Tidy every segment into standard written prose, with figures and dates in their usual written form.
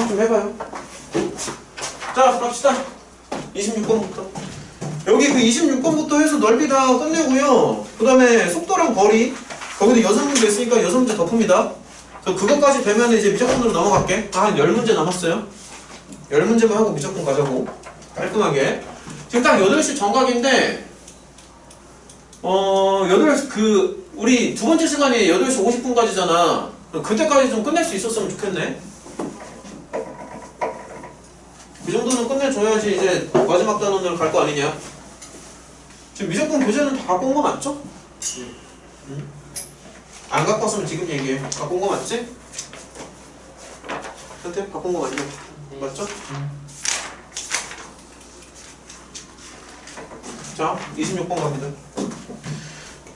좀 해봐요. 자, 갑시다. 26번부터. 여기 그 26번부터 해서 넓이 다 끝내고요. 그 다음에 속도랑 거리. 거기도 6문제 있으니까 6문제 덮습니다. 그것까지 되면 이제 미적분으로 넘어갈게. 한 10문제 남았어요. 10문제만 하고 미적분 가자고. 깔끔하게. 지금 딱 8시 정각인데, 8시, 우리 두 번째 시간이 8시 50분까지잖아. 그때까지 좀 끝낼 수 있었으면 좋겠네. 그 정도는 끝내줘야지 이제 마지막 단원으로 갈 거 아니냐. 지금 미적분 교재는 다 갖고 온 거 맞죠? 응? 안 갖고 왔으면 지금 얘기해. 갖고 온 거 맞지? 선택 갖고 온 거 맞냐? 맞죠? 자, 26번 갑니다.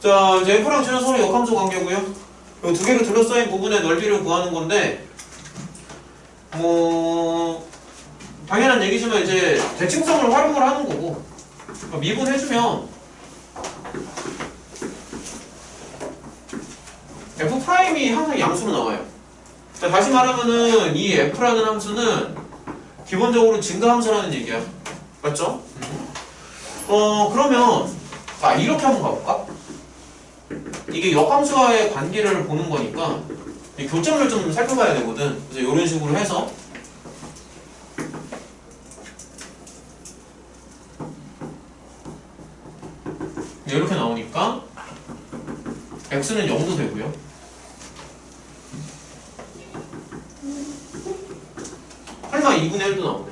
자, 이제 F랑 G는 서로 역함수 관계고요. 이 두 개로 둘러싸인 부분의 넓이를 구하는 건데, 당연한 얘기지만 이제 대칭성을 활용을 하는 거고, 미분해주면 F'이 항상 양수로 나와요. 자, 다시 말하면은 이 F라는 함수는 기본적으로 증가함수라는 얘기야. 맞죠? 그러면 이렇게 한번 가볼까? 이게 역함수와의 관계를 보는 거니까 이 교점을 좀 살펴봐야 되거든. 그래서 이런 식으로 해서 이렇게 나오니까 x는 0도 되고요. 설마 2분의 1도 나오네.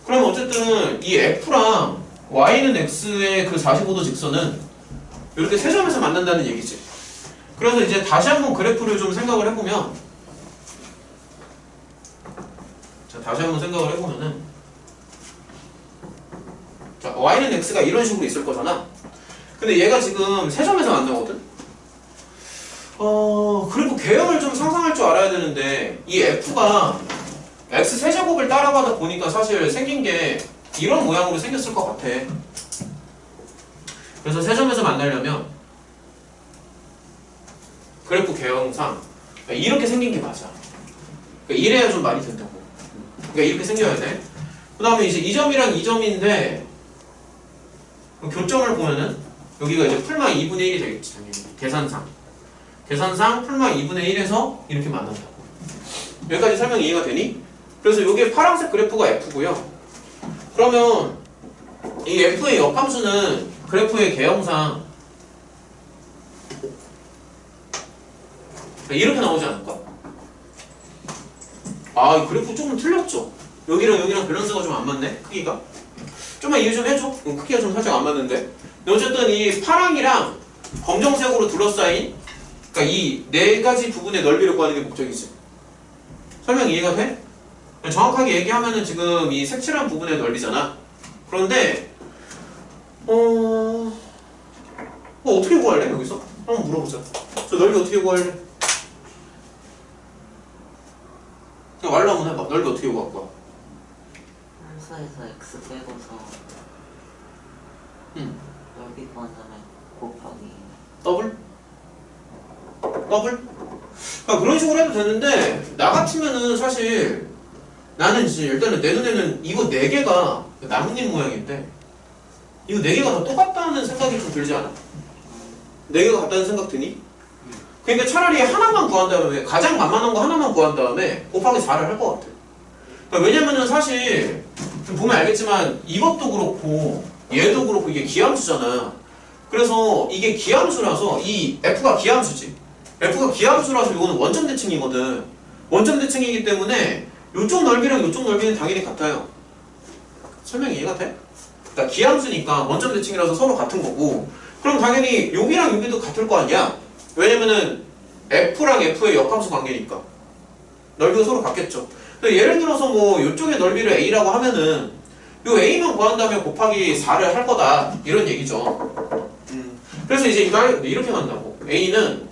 그럼 어쨌든 이 f랑 y는 x의 그 45도 직선은 이렇게 세 점에서 만난다는 얘기지. 그래서 이제 다시 한번 그래프를 좀 생각을 해보면, 자, 다시 한번 생각을 해보면은, 자, y는 x가 이런 식으로 있을 거잖아. 근데 얘가 지금 세 점에서 만나거든? 그리고 개형을 좀 상상할 줄 알아야 되는데, 이 f가 x 세제곱을 따라가다 보니까 사실 생긴 게 이런 모양으로 생겼을 것 같아. 그래서 세 점에서 만나려면 그래프 개형상 이렇게 생긴 게 맞아. 그러니까 이래야 좀 말이 된다고. 그러니까 이렇게 생겨야 돼. 그 다음에 이제 2점이랑 2점인데 교점을 보면은 여기가 이제 풀마 2분의 1이 되겠지, 당연히. 계산상 풀마 2분의 1에서 이렇게 만난다고. 여기까지 설명 이해가 되니? 그래서 이게 파란색 그래프가 F고요. 그러면 이 F의 역함수는 그래프의 개형상 이렇게 나오지 않을까? 이 그래프 조금 틀렸죠? 여기랑 밸런스가 좀 안 맞네? 크기가? 좀만 이해 좀 해줘. 크기가 좀 살짝 안 맞는데. 어쨌든 이 파랑이랑 검정색으로 둘러싸인, 그러니까 이 네 가지 부분의 넓이를 구하는 게 목적이지. 설명 이해가 돼? 정확하게 얘기하면은 지금 이 색칠한 부분의 넓이잖아. 그런데 어떻게 구할래? 여기서? 한번 물어보자. 저 넓이 어떻게 구할래? 그냥 말로 한번 해봐. 넓이 어떻게 구할 거야? 함수에서 x 빼고서 넓이 구한 다음에 곱하기 더블? 그런 식으로 해도 되는데, 나 같으면은 사실 나는 이제 일단은 내 눈에는 이거 4개가 나뭇잎 모양인데 이거 4개가 다 똑같다는 생각이 좀 들지 않아? 4개가 같다는 생각 드니? 그러니까 차라리 하나만 구한 다음에, 가장 만만한 거 하나만 구한 다음에 곱하기 4를 할 것 같아. 그러니까 왜냐면은 사실 좀 보면 알겠지만 이것도 그렇고 얘도 그렇고 이게 기함수잖아. 그래서 이게 기함수라서 이 F가 기함수지. F가 기함수라서 이거는 원점 대칭이거든. 원점 대칭이기 때문에 이쪽 넓이랑 이쪽 넓이는 당연히 같아요. 설명 이해가 돼? 그러니까 기함수니까 원점 대칭이라서 서로 같은 거고, 그럼 당연히 여기랑 여기도 같을 거 아니야? 왜냐면은 F랑 F의 역함수 관계니까 넓이가 서로 같겠죠. 예를 들어서 뭐 이쪽의 넓이를 A라고 하면은 요 A만 구한 다음에 곱하기 4를 할 거다, 이런 얘기죠. 그래서 이제 이렇게 간다고. A는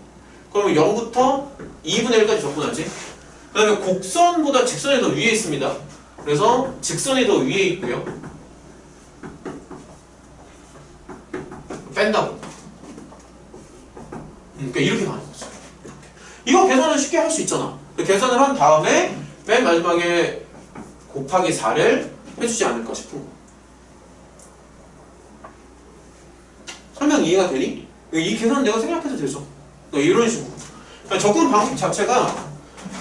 그러면 0부터 2분의 1까지 접근하지. 그 다음에 곡선보다 직선이 더 위에 있습니다. 그래서 직선이 더 위에 있고요. 뺀다고. 그러니까 이렇게 가는 거죠. 이거 계산은 쉽게 할 수 있잖아. 계산을 한 다음에 맨 마지막에 곱하기 4를 해주지 않을까 싶은 거. 설명 이해가 되니? 이 계산은 내가 생각해도 되죠. 그러니까 이런 식으로. 그러니까 접근 방식 자체가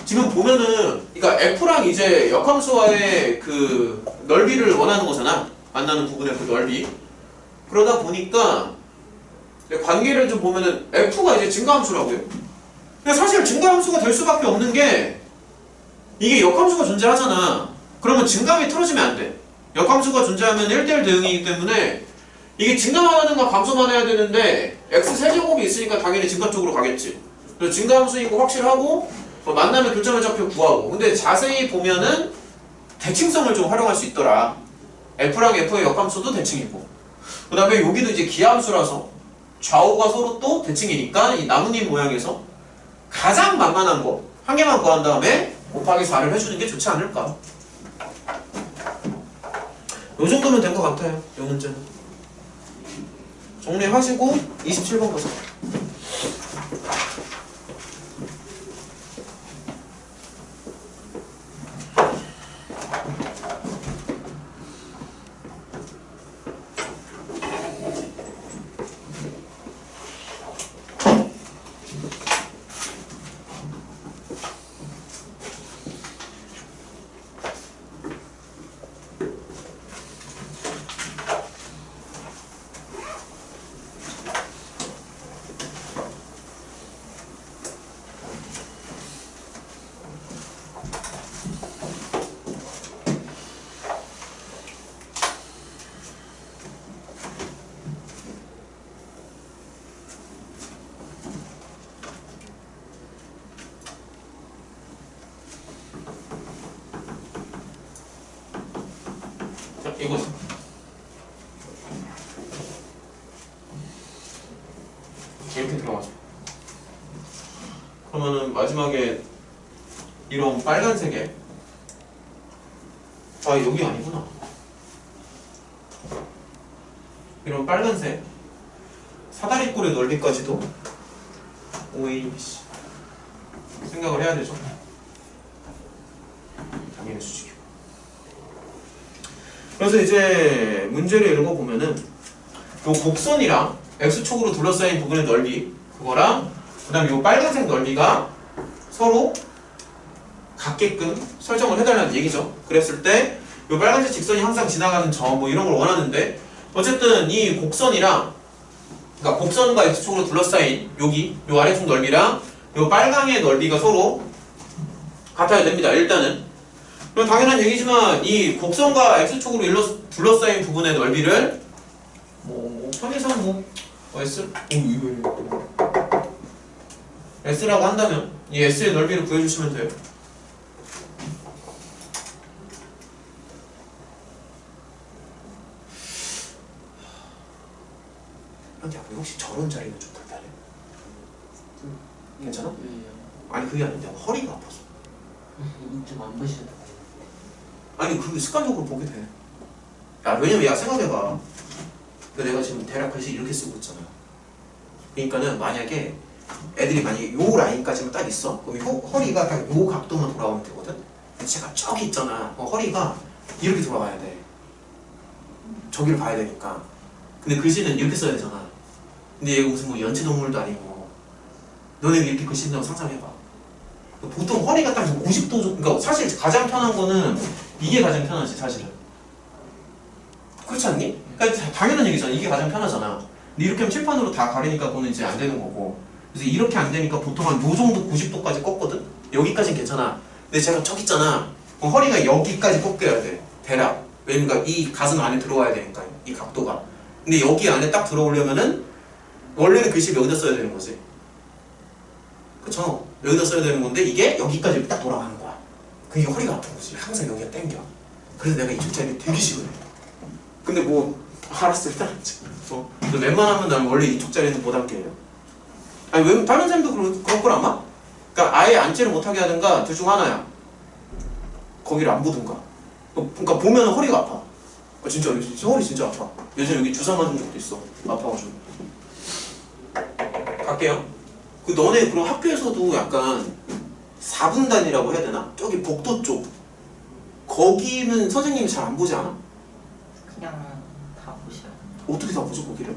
지금 보면은, 그러니까 F랑 이제 역함수와의 그 넓이를 원하는 거잖아. 만나는 부분의 그 넓이. 그러다 보니까 관계를 좀 보면은 F가 이제 증가함수라고요. 근데 사실 증가함수가 될 수밖에 없는 게 이게 역함수가 존재하잖아. 그러면 증감이 틀어지면 안 돼. 역함수가 존재하면 1대1 대응이기 때문에 이게 증가만 하든가 감소만 해야 되는데 X세제곱이 있으니까 당연히 증가 쪽으로 가겠지. 그래서 증가함수인 거 확실하고 만나면 교점의 좌표 구하고. 근데 자세히 보면은 대칭성을 좀 활용할 수 있더라. F랑 F의 역함수도 대칭이고, 그 다음에 여기도 이제 기하함수라서 좌우가 서로 또 대칭이니까 이 나뭇잎 모양에서 가장 만만한 거 한 개만 구한 다음에 곱하기 4를 해주는 게 좋지 않을까. 요 정도면 된 것 같아요. 요 문제는 정리하시고 27번 보세요. 이거지. 이렇게 들어가죠. 그러면은 마지막에 이런 빨간색에 여기 아니구나. 이런 빨간색 사다리꼴의 넓이까지도 OABC 생각을 해야 되죠. 당연히 수직이고. 그래서 이제 문제를 읽어보면은 요 곡선이랑 X축으로 둘러싸인 부분의 넓이, 그거랑 그 다음에 요 빨간색 넓이가 서로 같게끔 설정을 해달라는 얘기죠. 그랬을 때 요 빨간색 직선이 항상 지나가는 점 뭐 이런 걸 원하는데, 어쨌든 이 곡선이랑, 그러니까 곡선과 X축으로 둘러싸인 여기 요 아래쪽 넓이랑 요 빨강의 넓이가 서로 같아야 됩니다. 일단은. 그럼 당연한 얘기지만 이 곡선과 X축으로 둘러싸인 부분의 넓이를 편의상 S? S라고 한다면 이 S의 넓이를 구해주시면 돼요. 그런데 혹시 저런 자리는 좀 불편해? 괜찮아? 아니 그게 아닌데 허리가 아파서. 좀 안 보셔도 돼요. 아니 그게 습관적으로 보게 돼. 야 왜냐면 야 생각해봐. 내가 지금 대략 글씨 이렇게 쓰고 있잖아. 그러니까는 만약에 애들이 만약에 요 라인까지만 딱 있어. 그럼 허리가 딱 요 각도만 돌아오면 되거든. 근데 제가 저기 있잖아. 허리가 이렇게 돌아가야 돼. 저기를 봐야 되니까. 근데 글씨는 이렇게 써야 되잖아. 근데 얘가 무슨 뭐 연체동물도 아니고. 너네가 이렇게 글씨 쓴다고 상상해봐. 보통 허리가 딱 50도 정도. 그러니까 사실 가장 편한 거는 이게 가장 편하지 사실은. 그렇지 않니? 그러니까 당연한 얘기잖아. 이게 가장 편하잖아. 근데 이렇게 하면 칠판으로 다 가리니까 그거는 이제 안 되는 거고. 그래서 이렇게 안 되니까 보통 한 요 정도 90도까지 꺾거든? 여기까지는 괜찮아. 근데 제가 저기 있잖아. 그럼 허리가 여기까지 꺾여야 돼. 대략. 왜냐면 이 가슴 안에 들어와야 되니까. 이 각도가. 근데 여기 안에 딱 들어오려면은 원래는 글씨를 여기다 써야 되는 거지. 그쵸? 여기다 써야 되는 건데 이게 여기까지 딱 돌아가는 거야. 그게 허리가 아픈 거지. 항상 여기가 땡겨. 그래서 내가 이쪽 자리를 되게 싫어해. 근데 뭐 알았어 일단 웬만하면 난 원래 이쪽 자리는 못 앉게 해요. 아니 왜 다른 사람도 그럴 걸 아마? 그러니까 아예 앉지를 못하게 하든가 둘 중 하나야. 거기를 안 보든가. 그러니까 보면 허리가 아파. 진짜 허리 진짜 아파. 예전에 여기 주사 맞은 적도 있어. 아파가지고. 갈게요. 너네 그럼 학교에서도 약간 4분단이라고 해야 되나? 저기 복도 쪽 거기는 선생님이 잘 안 보지 않아? 그냥 다 보셔요. 어떻게 다 보죠 거기를?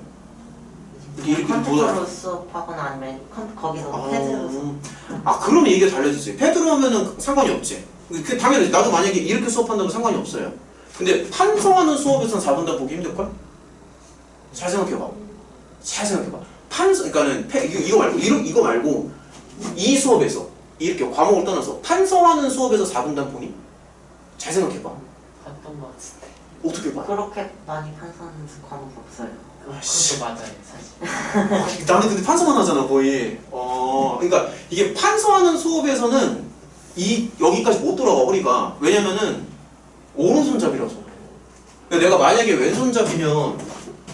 이렇게 보다 컴퓨터로 수업하거나 아니면 거기서 패드로 그러면 이게 달라지지. 패드로 하면은 상관이 없지. 그 당연히 나도 만약에 이렇게 수업한다고 상관이 없어요. 근데 판서하는 수업에서는 4분단 보기 힘들걸? 잘 생각해봐. 잘 생각해봐. 그러니까는 이거 말고 이 수업에서 이렇게 과목을 떠나서 판서하는 수업에서 4분단 보니? 잘 생각해봐. 봤던 것 같은데. 어떻게 봐? 그렇게 많이 판사하는 과목이 없어요. 아씨. 그것도 맞아요 사실. 나는 근데 판서만 하잖아 거의. 그러니까 이게 판서하는 수업에서는 여기까지 못 돌아가 허리가. 왜냐면은 오른손잡이라서. 그러니까 내가 만약에 왼손잡이면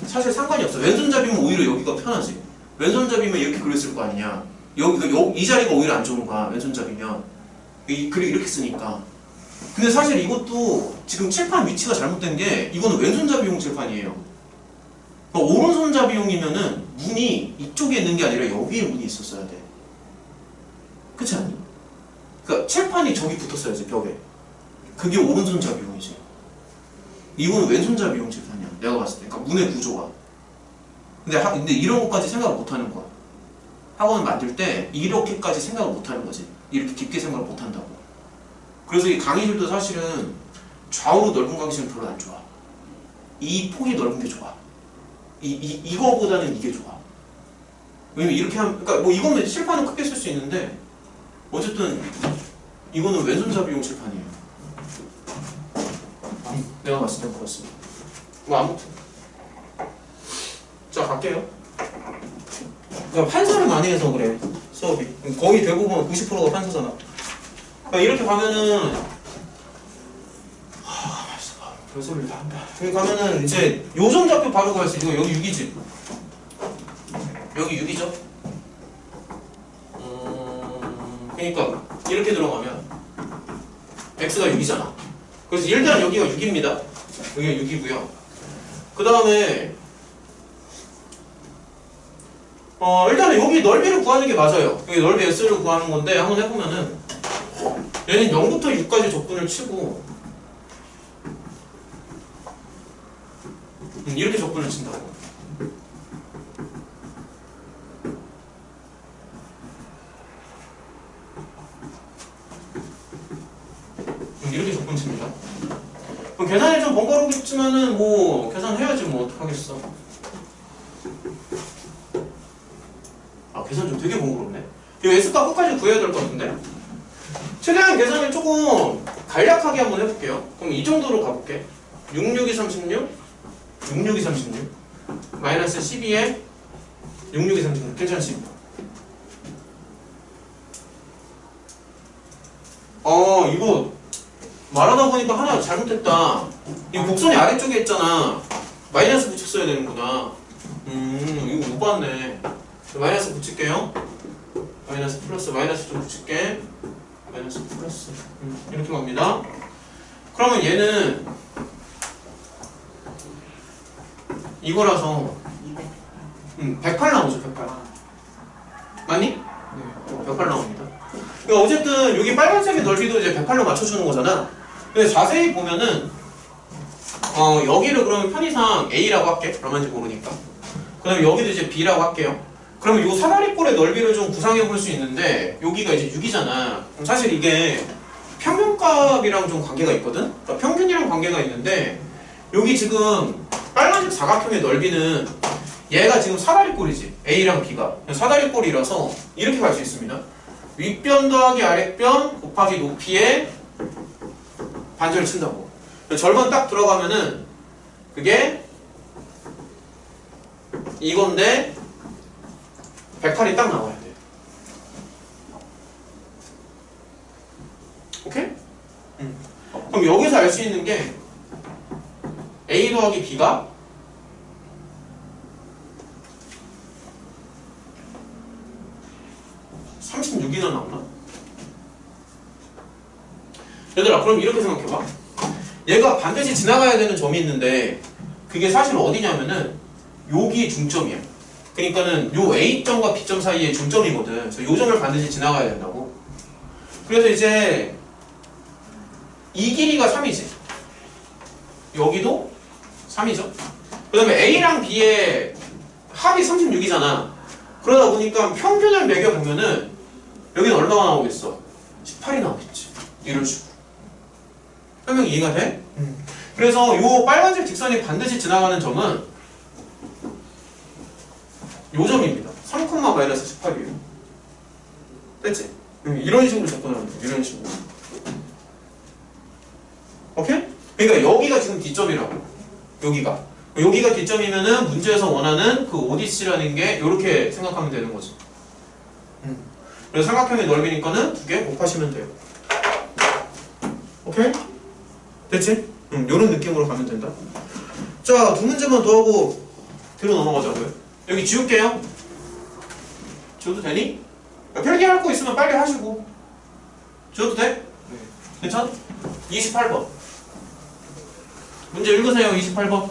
사실 상관이 없어. 왼손잡이면 오히려 여기가 편하지. 왼손잡이면 이렇게 그렸을 거 아니냐. 이 자리가 오히려 안 좋은 거야. 왼손잡이면 그리고 이렇게 쓰니까. 근데 사실 이것도 지금 칠판 위치가 잘못된 게 이거는 왼손잡이용 칠판이에요. 그러니까 오른손잡이용이면은 문이 이쪽에 있는 게 아니라 여기에 문이 있었어야 돼. 그렇지 않니? 그러니까 칠판이 저기 붙었어야지 벽에. 그게 오른손잡이용이지. 이거는 왼손잡이용 칠판이야. 내가 봤을 때. 그러니까 문의 구조가. 근데 이런 것까지 생각을 못 하는 거야. 학원을 만들 때 이렇게까지 생각을 못 하는 거지. 이렇게 깊게 생각을 못 한다고. 그래서 이 강의실도 사실은 좌우로 넓은 강의실은 별로 안 좋아. 이 폭이 넓은 게 좋아. 이거보다는 이게 좋아. 왜냐면 이렇게 하면, 그러니까 뭐 이거는 칠판은 크게 쓸 수 있는데 어쨌든 이거는 왼손잡이용 칠판이에요. 내가 봤을 땐 그렇습니다. 뭐 아무튼 자 갈게요. 그러니까 판서를 많이 해서 그래 수업이. 거의 대부분 90%가 판서잖아. 그러니까 이렇게 가면은 별소리를 다 한다. 여기 가면은 이제 요점좌표 바로 구할 수 있고 여기 6이지. 여기 6이죠. 그러니까 이렇게 들어가면 x가 6이잖아. 그래서 일단 여기가 6입니다. 여기가 6이고요. 그 다음에 일단은 여기 넓이를 구하는 게 맞아요. 여기 넓이 s를 구하는 건데 한번 해보면은 얘는 0부터 6까지 적분을 치고 이렇게 적분을 친다고. 이렇게 적분 칩니다. 그럼 계산이 좀 번거롭겠지만은 뭐 계산해야지 뭐 어떡하겠어. 계산 좀 되게 번거롭네. 이 S값 끝까지 구해야 될 것 같은데. 최대한 계산을 조금 간략하게 한번 해볼게요. 그럼 이 정도로 가볼게. 6, 6이 36 6, 6이 36 마이너스 12에 6, 6이 36 괜찮지? 이거 말하다 보니까 하나 잘못했다. 이 곡선이 아래쪽에 있잖아. 마이너스 붙였어야 되는구나. 이거 못 봤네. 마이너스 붙일게요. 마이너스 플러스 마이너스 좀 붙일게. 마이너스 플러스 이렇게 갑니다. 그러면 얘는 이거라서 108 나오죠. 108 맞니? 네. 108 나옵니다. 그러니까 어쨌든 여기 빨간색의 넓이도 이제 108로 맞춰주는 거잖아. 근데 자세히 보면은 여기를 그러면 편의상 A라고 할게. 얼마인지 모르니까. 그 다음에 여기도 이제 B라고 할게요. 그러면 이 사다리꼴의 넓이를 좀 구상해 볼 수 있는데 여기가 이제 6이잖아. 그럼 사실 이게 평균값이랑 좀 관계가 있거든? 그러니까 평균이랑 관계가 있는데 여기 지금 빨간색 사각형의 넓이는 얘가 지금 사다리꼴이지. A랑 B가. 사다리꼴이라서 이렇게 갈 수 있습니다. 윗변 더하기 아랫변 곱하기 높이에 반절을 친다고. 절반 딱 들어가면은 그게 이건데 108이 딱 나와야 돼. 오케이? 그럼 여기서 알 수 있는 게 A 더하기 B가 36이나 나오나? 얘들아 그럼 이렇게 생각해봐. 얘가 반드시 지나가야 되는 점이 있는데 그게 사실 어디냐면은 여기 중점이야. 그러니까는 요 A점과 B점 사이의 중점이거든. 그래서 요 점을 반드시 지나가야 된다고. 그래서 이제 이 길이가 3이지. 여기도 3이죠. 그 다음에 A랑 B의 합이 36이잖아. 그러다 보니까 평균을 매겨보면은 여기는 얼마가 나오겠어? 18이 나오겠지. 이런 식으로. 설명 이해가 돼? 그래서 요 빨간색 직선이 반드시 지나가는 점은 요 점입니다. 3,-18이에요. 됐지? 이런 식으로 접근하면 돼. 이런 식으로. 오케이? 그러니까 여기가 지금 D점이라고. 여기가 D점이면은 문제에서 원하는 그 ODC라는 게 이렇게 생각하면 되는 거죠. 그래서 삼각형의 넓이니까는 2개 곱하시면 돼요. 오케이? 됐지? 요런 느낌으로 가면 된다. 자, 2문제만 더 하고 뒤로 넘어가자고요. 여기 지울게요. 지워도 되니? 필기할 거 있으면 빨리 하시고. 지워도 돼? 네. 괜찮아? 28번. 문제 읽으세요. 28번.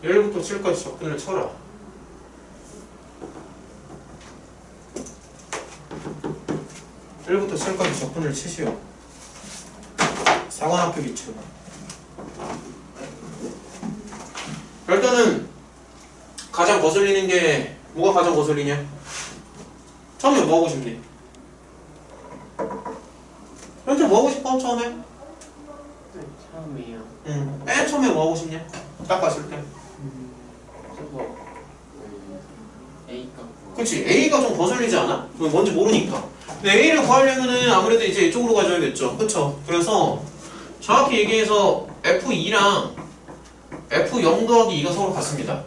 (1부터 7까지) 접근을 쳐라. (1부터 7까지) 접근을 치시오. 사관학교 기출. 일단은 가장 거슬리는 게 뭐가 가장 거슬리냐? 처음에 뭐 하고 싶니? 현재 뭐 하고 싶어? 처음에? 네, 처음이에요. 맨 처음에 뭐 하고 싶냐? 딱 봤을 때. 저거 A가 그치, A가 좀 거슬리지 않아? 뭔지 모르니까. 근데 A를 구하려면은 아무래도 이제 이쪽으로 가져야겠죠. 그쵸? 그래서 정확히 얘기해서 F2랑 F0 더하기 2가 서로 같습니다.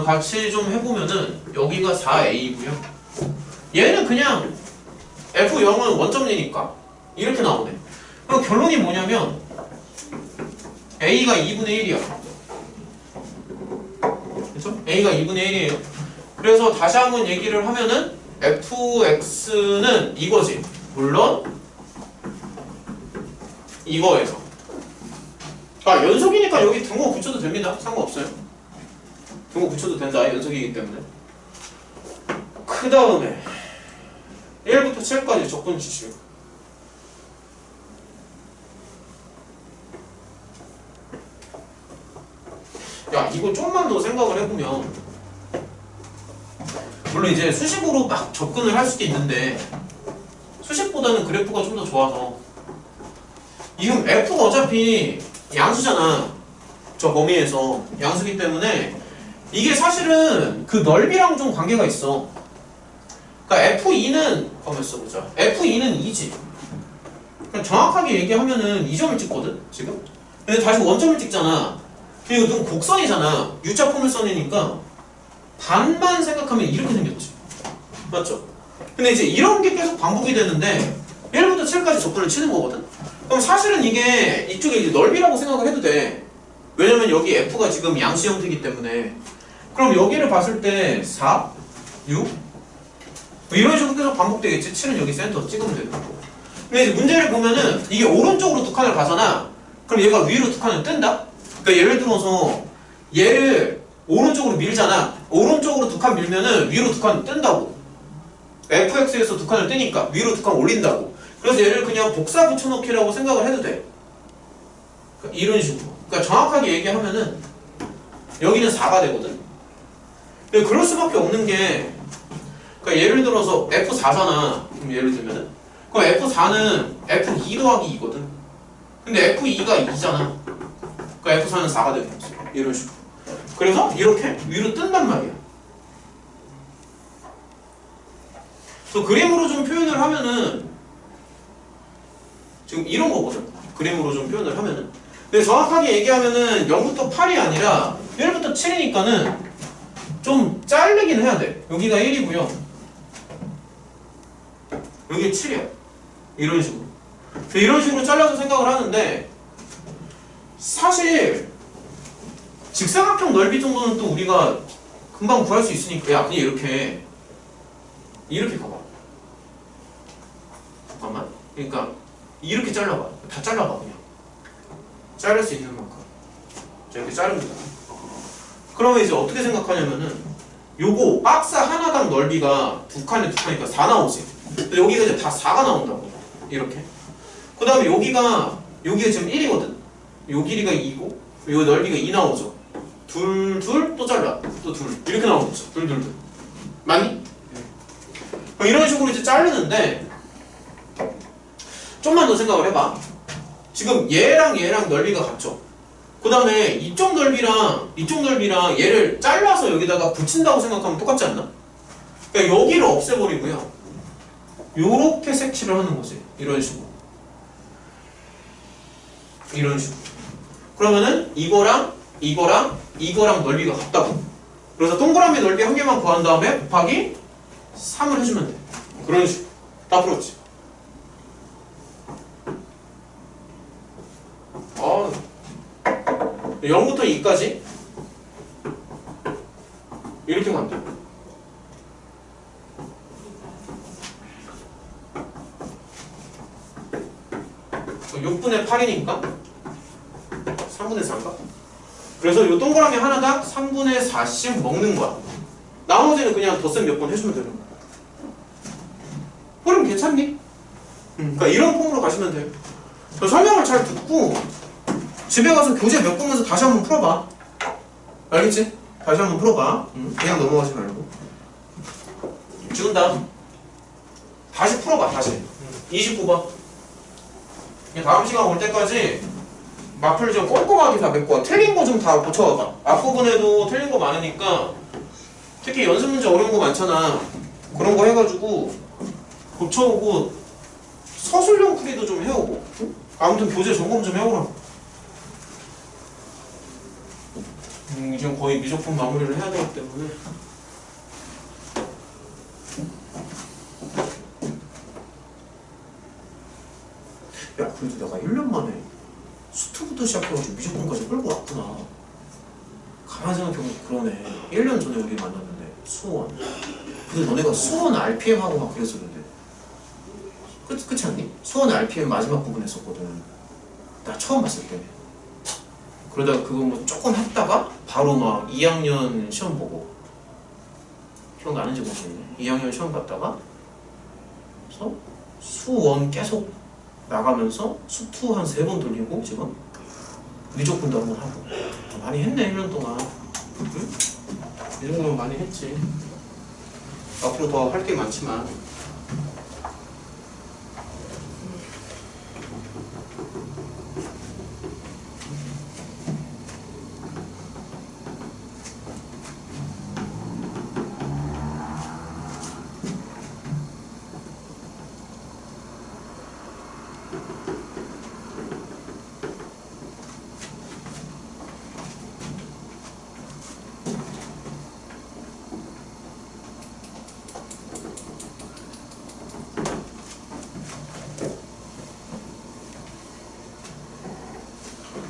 같이 좀 해보면은 여기가 4A고요. 얘는 그냥 F0은 원점이니까 이렇게 나오네. 그럼 결론이 뭐냐면 A가 2분의 1이야. 그쵸? A가 2분의 1이에요. 그래서 다시 한번 얘기를 하면은 fx는 이거지. 물론 이거에서 연속이니까 여기 등호 붙여도 됩니다. 상관없어요. 등호 붙여도 된다. 연속이기 때문에. 그 다음에 1부터 7까지 접근 지시오. 야, 이거 좀만 더 생각을 해보면, 물론 이제 수식으로 막 접근을 할 수도 있는데 수식보다는 그래프가 좀 더 좋아서, 지금 F가 어차피 양수잖아. 저 범위에서 양수기 때문에 이게 사실은 그 넓이랑 좀 관계가 있어. 그러니까 F2는 가만 있어보자. F2는 2지. 그냥 정확하게 얘기하면은 2점을 찍거든 지금. 근데 다시 원점을 찍잖아. 이거 좀 곡선이잖아. U자 포물선이니까 반만 생각하면 이렇게 생겼지. 맞죠? 근데 이제 이런 게 계속 반복이 되는데 1부터 7까지 접근을 치는 거거든? 그럼 사실은 이게 이쪽에 이제 넓이라고 생각을 해도 돼. 왜냐면 여기 F가 지금 양수 형태이기 때문에. 그럼 여기를 봤을 때 4, 6 이런 식으로 계속 반복되겠지. 7은 여기 센터 찍으면 되는 거고. 근데 이제 문제를 보면은 이게 오른쪽으로 두 칸을 가잖아. 그럼 얘가 위로 두 칸을 뜬다? 그러니까 예를 들어서 얘를 오른쪽으로 밀잖아. 오른쪽으로 두 칸 밀면은 위로 두 칸 뜬다고. fx에서 두 칸을 뜨니까 위로 두 칸 올린다고. 그래서 얘를 그냥 복사 붙여넣기라고 생각을 해도 돼. 그러니까 이런 식으로. 그러니까 정확하게 얘기하면은 여기는 4가 되거든. 근데 그럴 수밖에 없는 게, 그러니까 예를 들어서 f4잖아. 그럼 예를 들면은 그럼 f4는 f2 더하기 2거든. 근데 f2가 2잖아. 그러니까 f4는 4가 되는 거지. 이런 식으로. 그래서 이렇게 위로 뜬단 말이야. 또 그림으로 좀 표현을 하면은 지금 이런 거거든. 그림으로 좀 표현을 하면은. 근데 정확하게 얘기하면은 0부터 8이 아니라 1부터 7이니까는 좀 자르긴 해야 돼. 여기가 1이고요. 여기 7이야. 이런 식으로. 이런 식으로 잘라서 생각을 하는데 사실 직사각형 넓이 정도는 또 우리가 금방 구할 수 있으니까 야 그냥 이렇게 가봐. 잠깐만. 그러니까 이렇게 잘라봐. 다 잘라봐 그냥. 자를 수 있는 만큼. 자 이렇게 자릅니다. 그러면 이제 어떻게 생각하냐면은 요거 박스 하나당 넓이가 두 칸에 4 나오지. 근데 여기가 이제 다 4가 나온다고. 이렇게. 그 다음에 여기가 지금 1이거든. 요 길이가 2고 요 넓이가 2 나오죠. 둘 또 잘라. 또 둘. 이렇게 나오겠죠. 둘. 맞니? 이런 식으로 이제 자르는데 좀만 더 생각을 해봐. 지금 얘랑 넓이가 같죠. 그 다음에 이쪽 넓이랑 얘를 잘라서 여기다가 붙인다고 생각하면 똑같지 않나? 그러니까 여기를 없애버리고요. 요렇게 색칠을 하는 거지. 이런 식으로. 그러면은 이거랑 넓이가 같다고. 그래서 동그라미 넓이 한 개만 구한 다음에 곱하기 3을 해주면 돼. 그런 식으로. 다 풀었지. 0부터 2까지 이렇게 가면 돼. 6분의 8이니까 3분의 4인가? 그래서 이 동그라미 하나당 3분의 4씩 먹는 거야. 나머지는 그냥 덧셈 몇 번 해주면 되는 거야. 그럼 괜찮니? 그러니까 이런 폼으로 가시면 돼요. 설명을 잘 듣고 집에 가서 교재 몇 보면서 다시 한번 풀어봐. 알겠지? 다시 한번 풀어봐. 그냥 넘어가지 말고. 지운다. 다시 풀어봐. 다시. 29번. 다음 시간 올 때까지 마플 좀 꼼꼼하게 다 메꿔 와. 틀린 거 좀 다 고쳐와봐. 앞부분에도 틀린 거 많으니까 특히 연습 문제 어려운 거 많잖아. 그런 거 해가지고 고쳐오고 서술형 풀이도 좀 해오고. 아무튼 교재 점검 좀 해오라고. 지금 거의 미적분 마무리를 해야 되기 때문에. 야, 그래도 내가 1년 만에 수트부터 시작해가지고 미적분까지 끌고 왔구나. 가만히 생각해보면 그러네. 1년 전에 우리 만났는데 수원. 근데 너네가 수원 RPM하고 막 그랬었는데 그렇지 않니? 수원 RPM 마지막 부분 했었거든. 나 처음 봤을 때. 그러다가 그거 뭐 조금 했다가 바로 막 2학년 시험 보고. 기억나는지 모르겠네. 2학년 시험 봤다가 그래서 수원 계속 나가면서 수투 한 3번 돌리고 지금 미적분도 한번 하고. 많이 했네 1년 동안. 응? 이 정도면 많이 했지. 앞으로 더 할 게 많지만.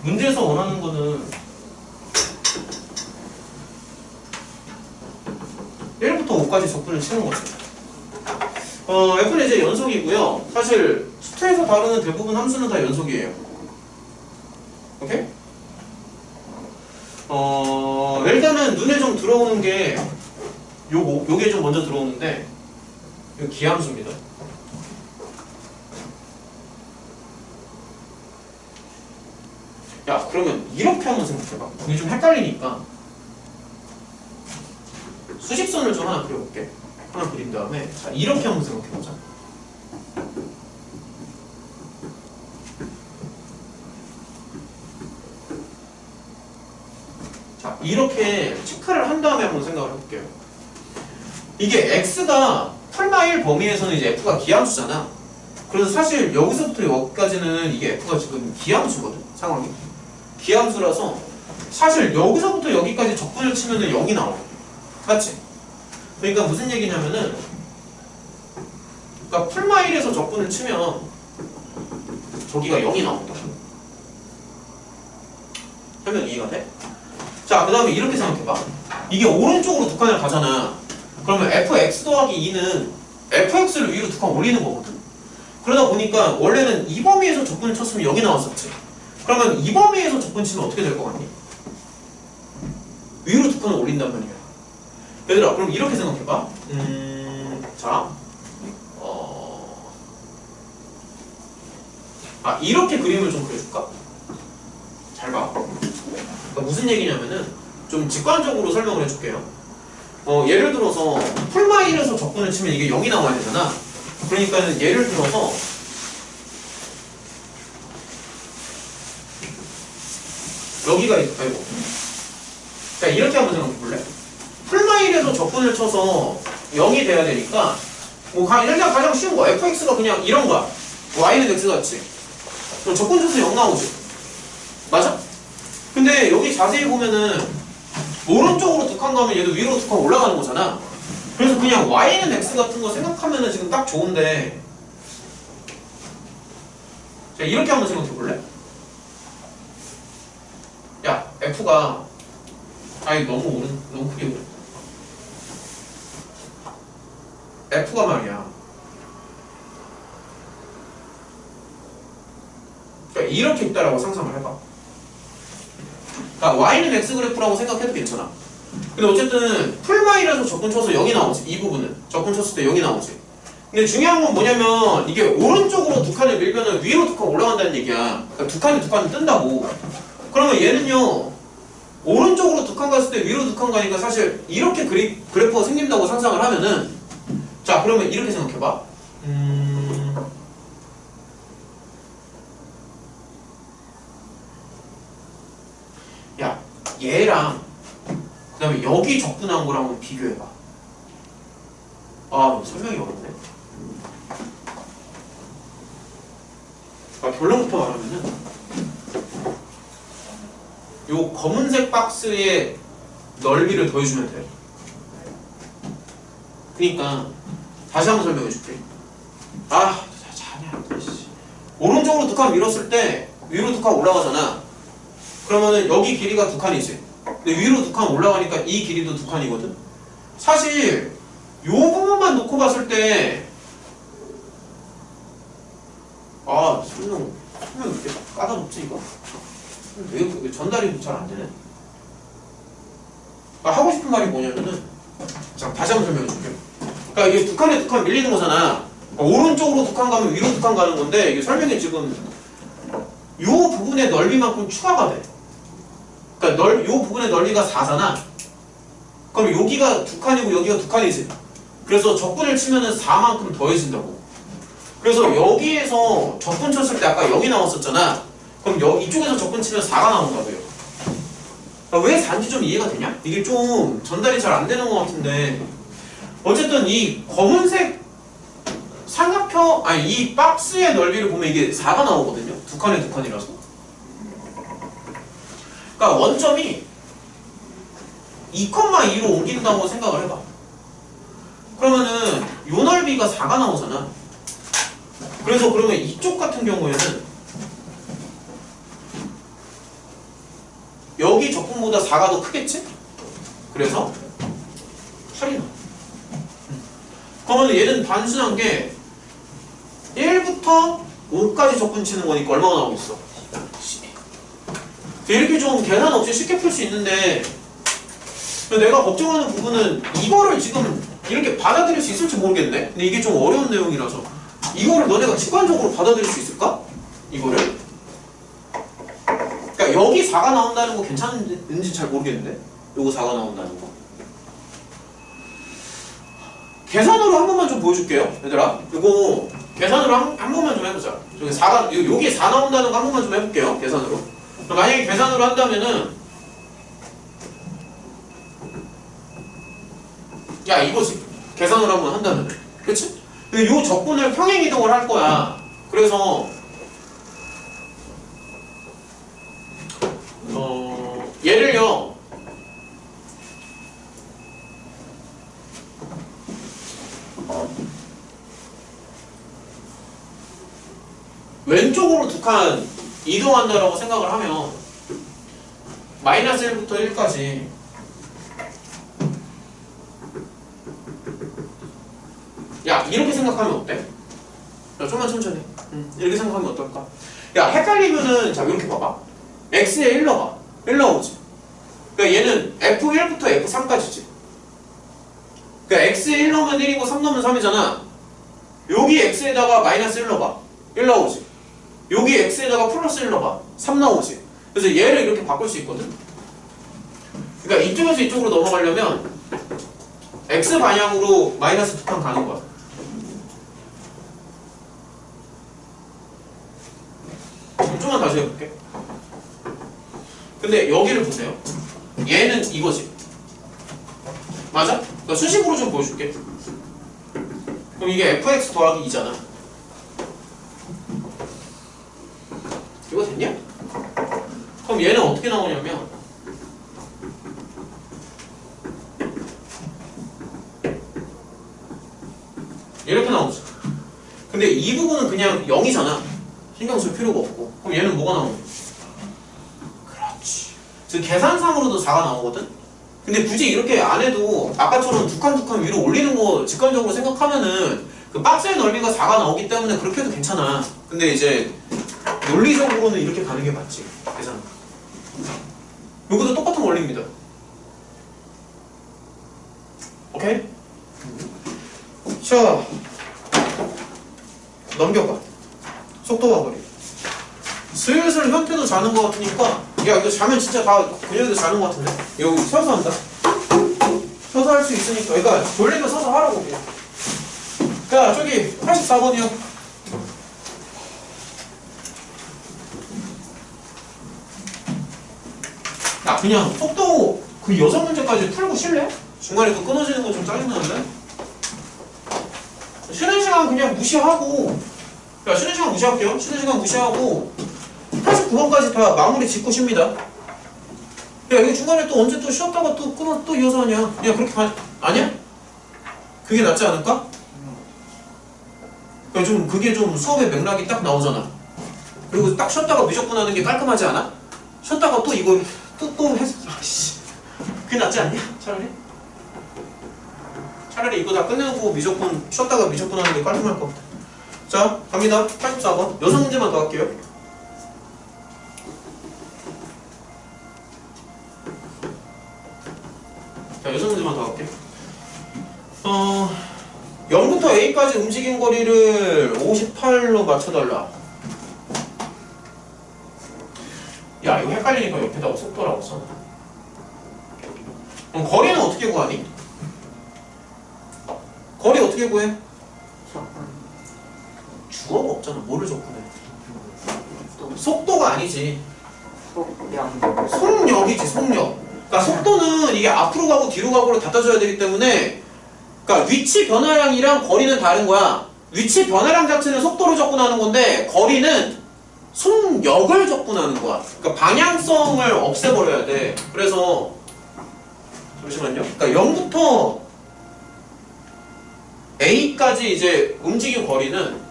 문제에서 원하는 거는 1부터 5까지 적분을 치는 거지. F는 이제 연속이고요. 사실 수트에서 다루는 대부분 함수는 다 연속이에요. 오케이? 일단은 눈에 좀 들어오는 게 요게 좀 먼저 들어오는데 이거 기함수입니다. 야, 그러면 이렇게 한번 생각해봐. 이게 좀 헷갈리니까 수직선을 좀 하나 그려볼게. 하나 그린 다음에 자, 이렇게 한번 생각해보자. 자, 이렇게 체크를 한 다음에 한번 생각을 해볼게요. 이게 x가 풀마일 범위에서는 이제 f가 기함수잖아. 그래서 사실 여기서부터 여기까지는 이게 f가 지금 기함수거든, 상황이. 기함수라서 사실 여기서부터 여기까지 적분을 치면은 0이 나와. 맞지? 그러니까 무슨 얘기냐면은, 그러니까 풀마일에서 적분을 치면 저기가 0이 나온다. 설명 이해가 돼? 자, 그 다음에 이렇게 생각해봐. 이게 오른쪽으로 두 칸을 가잖아. 그러면 fx 더하기 2는 fx를 위로 두 칸 올리는 거거든. 그러다 보니까 원래는 이 범위에서 적분을 쳤으면 여기 나왔었지. 그러면 이 범위에서 적분 치면 어떻게 될 것 같니? 위로 두 칸을 올린단 말이야. 얘들아, 그럼 이렇게 생각해봐. 자, 이렇게 그림을 좀 그려줄까? 잘 봐. 그러니까 무슨 얘기냐면은 좀 직관적으로 설명을 해줄게요. 예를 들어서 풀마일에서 적분을 치면 이게 0이 나와야 되잖아. 그러니까 예를 들어서 여기가 아이고. 자, 이렇게 한번 생각해 볼래? 풀마일에서 적분을 쳐서 0이 돼야 되니까 뭐 일단 가장 쉬운 거 fx가 그냥 이런 거야. y는 x 같지. 그럼 적분 쳐서 0 나오지. 맞아? 근데 여기 자세히 보면은 오른쪽으로 두 칸 가면 얘도 위로 두 칸 올라가는 거잖아. 그래서 그냥 y는 x 같은 거 생각하면은 지금 딱 좋은데, 자, 이렇게 한번 생각해 볼래? 야, f가 너무 크게 그렸다. f가 말이야, 그러니까 이렇게 있다라고 상상을 해봐. 그러니까 y는 x 그래프라고 생각해도 괜찮아. 근데 어쨌든 풀마일에서 적분 쳐서 0이 나오지. 이 부분은 적분 쳤을 때 0이 나오지. 근데 중요한 건 뭐냐면 이게 오른쪽으로 두 칸을 밀면은 위로 두 칸 올라간다는 얘기야. 그러니까 두 칸이 뜬다고. 그러면 얘는요, 오른쪽으로 두 칸 갔을 때 위로 두 칸 가니까 사실 이렇게 그래프가 생긴다고 상상을 하면은, 자, 그러면 이렇게 생각해봐. 야, 얘랑 그 다음에 여기 적분한 거랑 한번 비교해봐. 이거 설명이 어렵네. 결론부터 말하면은 요 검은색 박스의 넓이를 더해주면 돼. 그니까 다시 한번 설명해줄게. 자냐. 오른쪽으로 두 칸 밀었을 때 위로 두 칸 올라가잖아. 그러면은 여기 길이가 두 칸이지. 근데 위로 두 칸 올라가니까 이 길이도 두 칸이거든. 사실 요 부분만 놓고 봤을 때 설명 이렇게 까다롭지 이거? 왜 전달이 잘 안 되네? 하고 싶은 말이 뭐냐면은, 자, 다시 한번 설명해 줄게요. 그러니까 이게 두 칸에 두 칸 밀리는 거잖아. 오른쪽으로 두 칸 가면 위로 두 칸 가는 건데, 이게 설명이 지금 요 부분의 넓이만큼 추가가 돼. 그러니까 요 부분의 넓이가 4잖아. 그럼 여기가 두 칸이고 여기가 두 칸이지. 그래서 적분을 치면은 4만큼 더해진다고. 그래서 여기에서 적분 쳤을 때 아까 0이 나왔었잖아. 그럼 이쪽에서 적분 치면 4가 나온다고요. 왜 4인지 좀 이해가 되냐? 이게 좀 전달이 잘 안 되는 것 같은데, 어쨌든 이 검은색 삼각형, 이 박스의 넓이를 보면 이게 4가 나오거든요. 두 칸에 두 칸이라서. 그러니까 원점이 2,2로 옮긴다고 생각을 해봐. 그러면은 요 넓이가 4가 나오잖아. 그래서 그러면 이쪽 같은 경우에는 여기 적분보다 4가 더 크겠지? 그래서 8이 나와. 그러면 얘는 단순한 게 1부터 5까지 적분 치는 거니까 얼마가 나오겠어? 12. 이렇게 좀 계산 없이 쉽게 풀 수 있는데, 내가 걱정하는 부분은 이거를 지금 이렇게 받아들일 수 있을지 모르겠네. 근데 이게 좀 어려운 내용이라서 이거를 너네가 직관적으로 받아들일 수 있을까? 이거를? 그러니까 여기 4가 나온다는 거 괜찮은지 잘 모르겠는데, 요거 4가 나온다는 거 계산으로 한 번만 좀 보여줄게요, 얘들아. 이거 계산으로 한 번만 좀 해보자. 여기에 4 나온다는 거 한 번만 좀 해볼게요, 계산으로. 만약에 계산으로 한다면은, 야, 이거지. 계산으로 한번 한다면. 그치? 근데 요 적분을 평행 이동을 할 거야. 그래서 얘를요 왼쪽으로 두 칸 이동한다라고 생각을 하면 마이너스 1부터 1까지 야 이렇게 생각하면 어때? 야 좀만 천천히 이렇게 생각하면 어떨까? 야 헷갈리면은 자 이렇게 봐봐 x에 1 넣어봐 1 나오지 그러니까 얘는 f1부터 f3까지지 그러니까 x에 1 넣으면 1이고 3 넣으면 3이잖아 여기 x에다가 마이너스 1 넣어봐 1 나오지 여기 x에다가 플러스 1 넣어봐 3 나오지 그래서 얘를 이렇게 바꿀 수 있거든 그러니까 이쪽에서 이쪽으로 넘어가려면 x 방향으로 마이너스 2칸 가는 거야 좀만 다시 해볼게 근데 여기를 보세요 얘는 이거지 맞아? 그러니까 수식으로 좀 보여줄게 그럼 이게 fx 더하기 2잖아 이거 됐냐? 그럼 얘는 어떻게 나오냐면 이렇게 나오죠 근데 이 부분은 그냥 0이잖아 신경 쓸 필요가 없고 그럼 얘는 뭐가 나오냐 그렇지 즉 계산상으로도 4가 나오거든 근데 굳이 이렇게 안 해도 아까처럼 두 칸 두 칸 위로 올리는 거 직관적으로 생각하면은 그 박스의 넓이가 4가 나오기 때문에 그렇게 해도 괜찮아 근데 이제 논리적으로는 이렇게 가는 게 맞지 계산 이것도 똑같은 원리입니다 오케이? 자 넘겨봐 속도와 거리 슬슬 현태도 자는 것 같으니까 야 이거 자면 진짜 다 그녀도 자는 것 같은데 여기 서서 한다 서서 할 수 있으니까 그러니까 돌리면 서서 하라고 야 저기 84번이요 야 그냥 속도 그 6문제까지 풀고 쉴래? 중간에 그 끊어지는 거 좀 짜증나는데? 쉬는 시간 그냥 무시하고 야 쉬는 시간 무시할게요 쉬는 시간 무시하고 89번까지 다 마무리 짓고 쉽니다 야 이거 중간에 또 언제 또 쉬었다가 또 끊어 또 이어서 하냐 야 그렇게 아니야? 그게 낫지 않을까? 그러니까 좀 그게 좀 수업의 맥락이 딱 나오잖아 그리고 딱 쉬었다가 무조건 하는 게 깔끔하지 않아? 쉬었다가 또 이거 또 해서 아씨 그게 낫지 않냐? 차라리 이거 다 끝내고 무조건 쉬었다가 무조건 하는 게 깔끔할 것 같아 자 갑니다 84번 6문제만 더 할게요 자 6문제만 더 할게 0부터 A까지 움직인 거리를 58로 맞춰달라 야 이거 헷갈리니까 옆에다가 속도라고 써 그럼 거리는 어떻게 구하니? 거리 어떻게 구해? 주어가 없잖아 뭐를 접근해 속도가 아니지 속력이지 속력 그러니까 속도는 이게 앞으로 가고 뒤로 가고를 다 따져야 되기 때문에 그러니까 위치 변화량이랑 거리는 다른 거야 위치 변화량 자체는 속도로 접근하는 건데 거리는 속력을 접근하는 거야 그러니까 방향성을 없애버려야 돼 그래서 잠시만요 그러니까 0부터 A까지 이제 움직인 거리는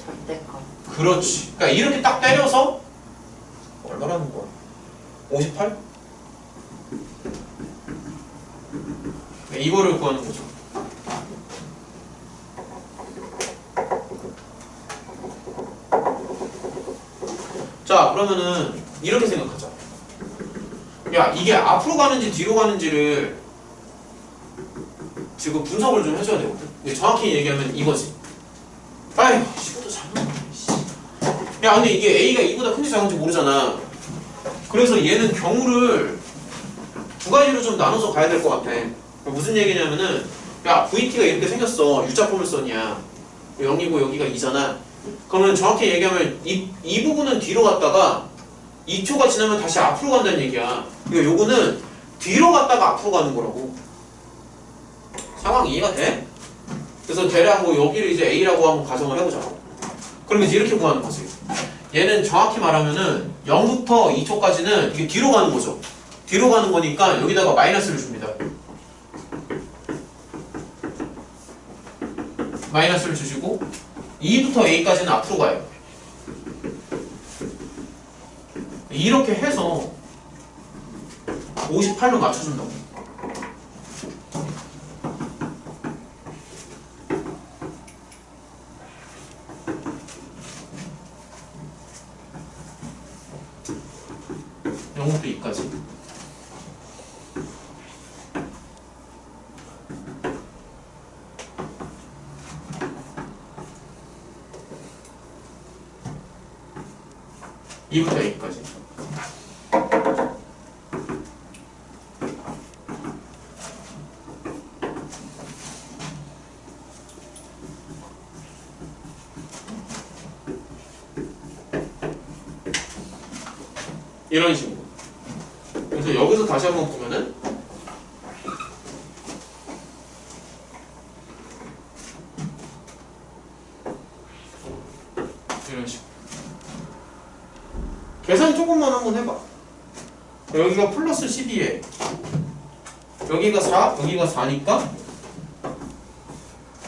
절대값 그렇지 그러니까 이렇게 딱 때려서 얼마라는 거야? 58? 이거를 구하는 거죠 자 그러면은 이렇게 생각하자 야 이게 앞으로 가는지 뒤로 가는지를 지금 분석을 좀 해줘야 되거든 근데 정확히 얘기하면 이거지 아휴 이것도 잘못 야 근데 이게 A가 E보다 큰지 작은지 모르잖아 그래서 얘는 경우를 두 가지로 좀 나눠서 가야 될 것 같아 무슨 얘기냐면은 야 VT가 이렇게 생겼어 U자 포물선이야 0이고 여기가 2잖아 그러면 정확히 얘기하면 이 부분은 뒤로 갔다가 2초가 지나면 다시 앞으로 간다는 얘기야 그러니까 요거는 뒤로 갔다가 앞으로 가는 거라고 상황 이해가 돼? 그래서 대략 뭐 여기를 이제 A라고 한번 가정을 해보자. 그러면 이제 이렇게 구하는 거지. 얘는 정확히 말하면은 0부터 2초까지는 이게 뒤로 가는 거죠. 뒤로 가는 거니까 여기다가 마이너스를 줍니다. 마이너스를 주시고 2부터 A까지는 앞으로 가요. 이렇게 해서 58로 맞춰준다고. 영국도 2까지. E부터 A까지. 이런 식으로. 그래서 여기서 다시 한번 보면은 이런 식으로. 계산 조금만 한번 해봐. 여기가 플러스 12에 여기가 4, 여기가 4니까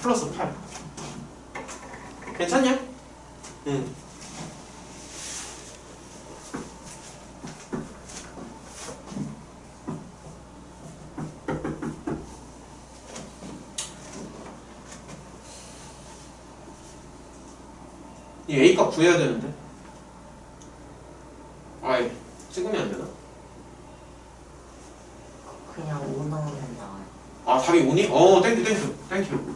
플러스 8. 괜찮냐? 응. 이 A값 구해야 되는데. 아이, 찍으면 안 되나? 그냥 5 넣으면 나와요. 아, 답이 5니? 땡큐.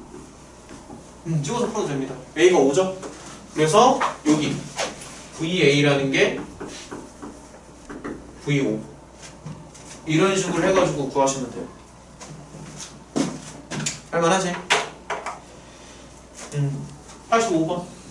찍어서 풀어도 됩니다. A가 5죠? 그래서 여기 VA라는 게 V5. 이런 식으로 해가지고 구하시면 돼요. 할만하지? 85번.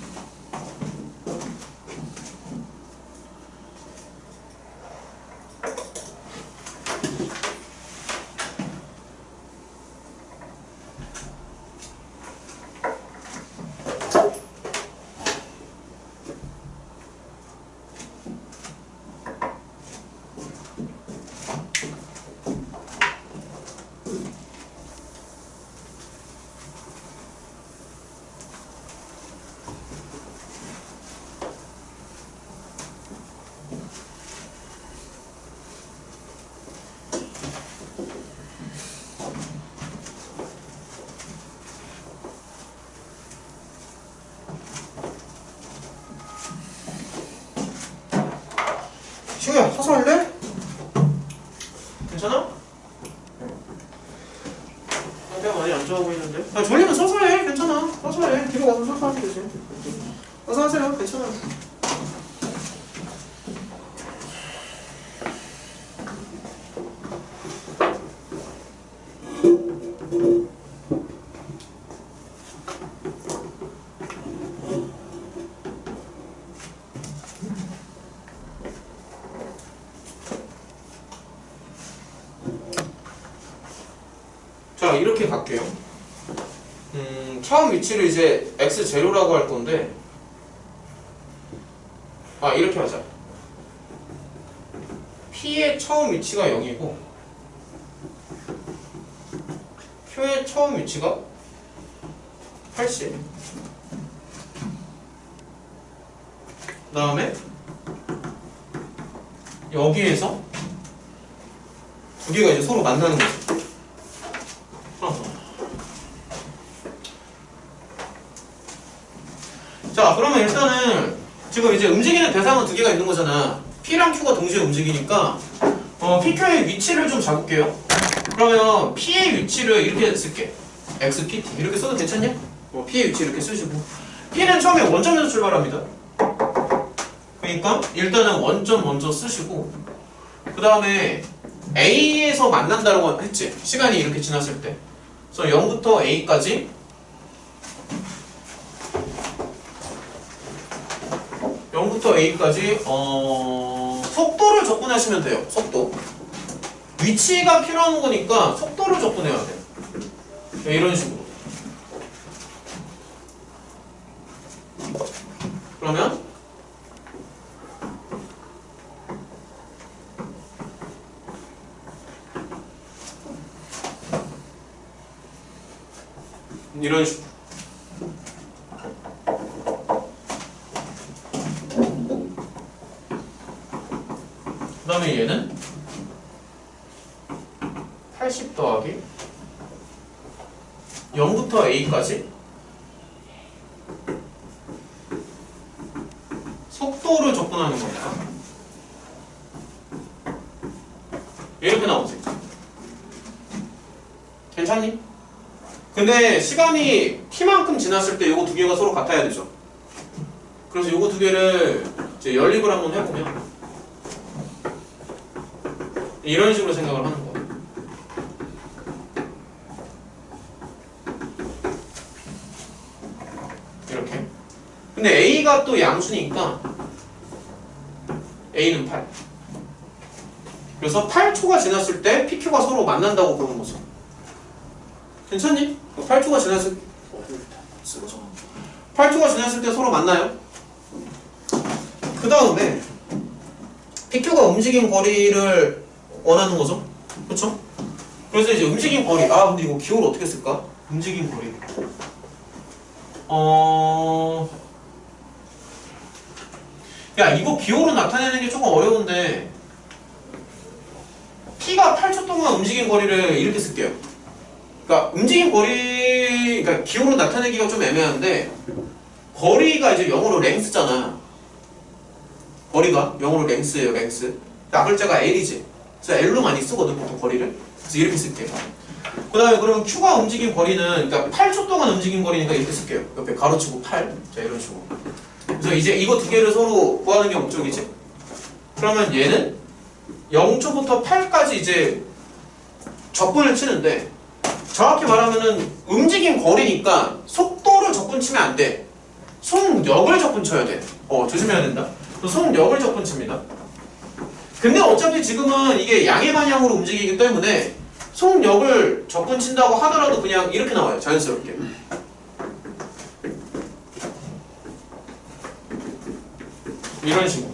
시우야, 서서 할래? 괜찮아? 배가 많이 안 좋아 보이는데? 아, 졸리면 서서 해. 괜찮아. 서서 해. 뒤로 가서 서서 하면 되지. 서서 하세요. 괜찮아. 자, 이렇게 갈게요. 처음 위치를 이제 x0라고 할 건데, 아, 이렇게 하자. P의 처음 위치가 0이고 Q의 처음 위치가 80. 그 다음에 여기에서 두 개가 이제 서로 만나는 거지. 자, 그러면 일단은 지금 이제 움직이는 대상은 두 개가 있는 거잖아. P랑 Q가 동시에 움직이니까 PQ의 위치를 좀 잡을게요. 그러면 P의 위치를 이렇게 쓸게. XPT 이렇게 써도 괜찮냐? P의 위치 이렇게 쓰시고, P는 처음에 원점에서 출발합니다. 그러니까 일단은 원점 먼저 쓰시고, 그 다음에 A에서 만난다고 했지, 시간이 이렇게 지났을 때. 그래서 0부터 A까지 속도를 접근하시면 돼요. 속도. 위치가 필요한 거니까 속도를 접근해야 돼요. 이런 식으로. 그러면 이런 식으로. 그 다음에 얘는 80 더하기 0부터 a까지 속도를 접근하는 거니까 이렇게 나오지. 괜찮니? 근데 시간이 t만큼 지났을 때 요거 두 개가 서로 같아야 되죠. 그래서 요거 두 개를 이제 연립을 한번 해보면 이런 식으로 생각을 하는 거예요. 이렇게. 근데 a가 또 양수니까 a는 8. 그래서 8초가 지났을 때 pq가 서로 만난다고 보는 거죠. 괜찮니? 8초가 지났을 8초가 지났을 때 서로 만나요. 그 다음에 pq가 움직인 거리를 원하는 거죠. 그렇죠? 그래서 이제 움직인 거리. 근데 이거 기호를 어떻게 쓸까? 움직인 거리. 야, 이거 기호로 나타내는 게 조금 어려운데 t가 8초 동안 움직인 거리를 이렇게 쓸게요. 그러니까 움직인 거리, 그러니까 기호로 나타내기가 좀 애매한데 거리가 이제 영어로 랭스잖아. 거리가 영어로 랭스예요, 랭스. 나글자가 L이지. 그래서 L로 많이 쓰거든, 보통 거리를. 그래서 이렇게 쓸게요. 그 다음에 그러면 Q가 움직인 거리는, 그러니까 8초 동안 움직인 거리니까 이렇게 쓸게요. 옆에 가로치고 8. 자, 이런 식으로. 그래서 이제 이거 두 개를 서로 구하는 게 목적이지. 그러면 얘는 0초부터 8까지 이제 적분을 치는데, 정확히 말하면은 움직인 거리니까 속도를 적분 치면 안 돼. 속력을 적분 쳐야 돼. 조심해야 된다. 속력을 적분 칩니다. 근데 어차피 지금은 이게 양의 방향으로 움직이기 때문에 속력을 적분 친다고 하더라도 그냥 이렇게 나와요. 자연스럽게. 이런 식으로.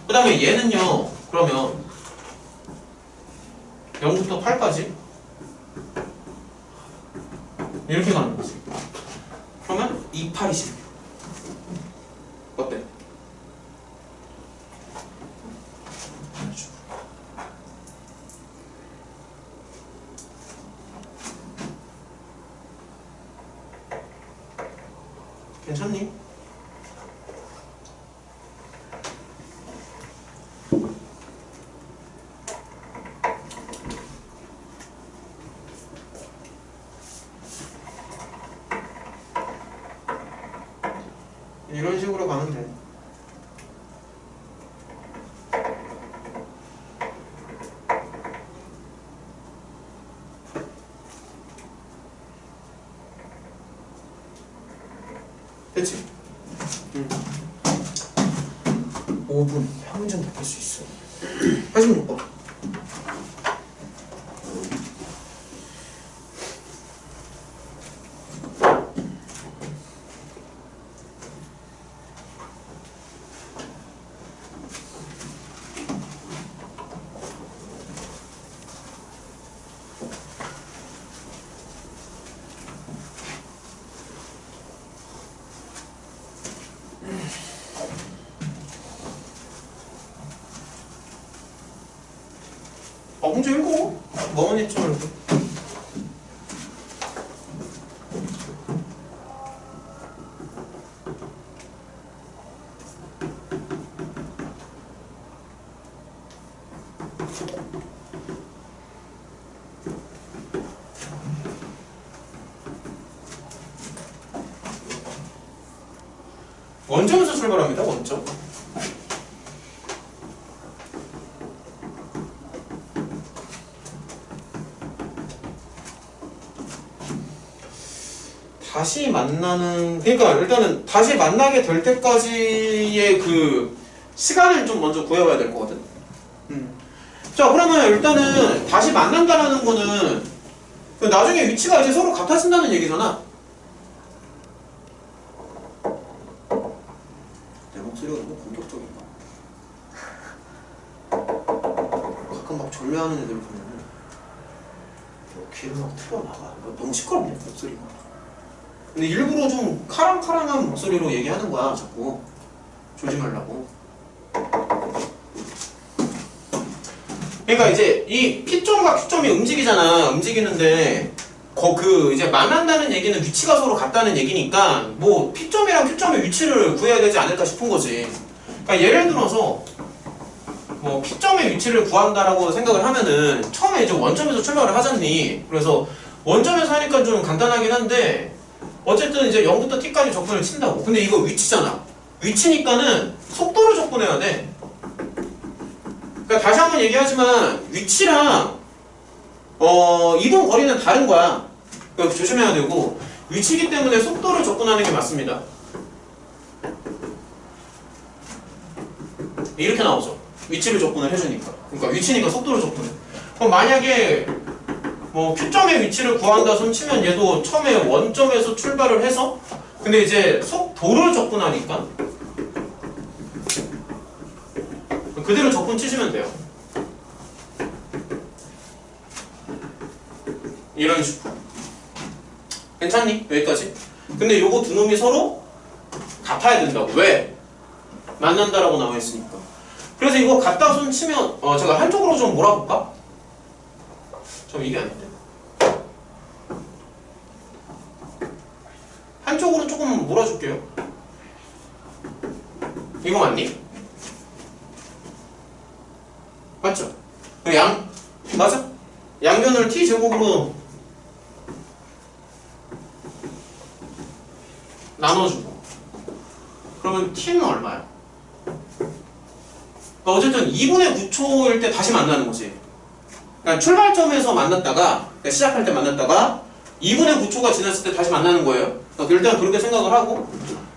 그 다음에 얘는요. 그러면 0부터 8까지 이렇게 가는 거지. 그러면 2, 8, 20. 어때? 괜찮니? 이런 식으로 가면 돼. 됐지? 5분. 한 문장 더 뺄 수 있어. 86번. 문제 읽어. 뭐만 읽지 말고. 원점에서 출발합니다. 원점. 다시 만나는, 그러니까 일단은 다시 만나게 될 때까지의 그 시간을 좀 먼저 구해봐야 될 거거든. 자, 그러면 일단은 다시 만난다라는 거는 나중에 위치가 이제 서로 같아진다는 얘기잖아. 하는 애들 보면은 귀를 막 틀어막아. 너무 시끄럽네 목소리가. 근데 일부러 좀 카랑카랑한 목소리로 얘기하는 거야 자꾸. 졸지 말라고. 그러니까 이제 이 P점과 Q점이 움직이잖아. 움직이는데 그 이제 만난다는 얘기는 위치가 서로 같다는 얘기니까 뭐 P점이랑 Q점의 위치를 구해야 되지 않을까 싶은 거지. 그러니까 예를 들어서 뭐 P점의 위치를 구한다라고 생각을 하면은 처음에 이제 원점에서 출발을 하잖니. 그래서 원점에서 하니까 좀 간단하긴 한데 어쨌든 이제 0부터 t까지 접근을 친다고. 근데 이거 위치잖아. 위치니까는 속도로 접근해야 돼. 그러니까 다시 한번 얘기하지만 위치랑 이동 거리는 다른 거야. 그러니까 조심해야 되고 위치이기 때문에 속도로 접근하는 게 맞습니다. 이렇게 나오죠. 위치를 접근을 해주니까. 그러니까 위치니까 속도로 접근해. 그럼 만약에 뭐 Q점의 위치를 구한다 손 치면 얘도 처음에 원점에서 출발을 해서 근데 이제 속도를 접근하니까 그대로 접근 치시면 돼요. 이런 식으로. 괜찮니? 여기까지? 근데 요거 두 놈이 서로 같아야 된다고. 왜? 만난다라고 나와 있으니까. 그래서 이거 갖다 손 치면 제가 한쪽으로 좀 몰아볼까? 이게 아닌데. 한쪽으로 조금 몰아줄게요. 이거 맞니? 맞죠? 맞아? 양변을 t제곱으로 나눠주고 그러면 t는 얼마야? 그러니까 어쨌든 2분의 9초일 때 다시 만나는 거지. 그러니까 출발점에서 만났다가 그러니까 시작할 때 만났다가 2분의 9초가 지났을 때 다시 만나는 거예요. 그러니까 일단 그렇게 생각을 하고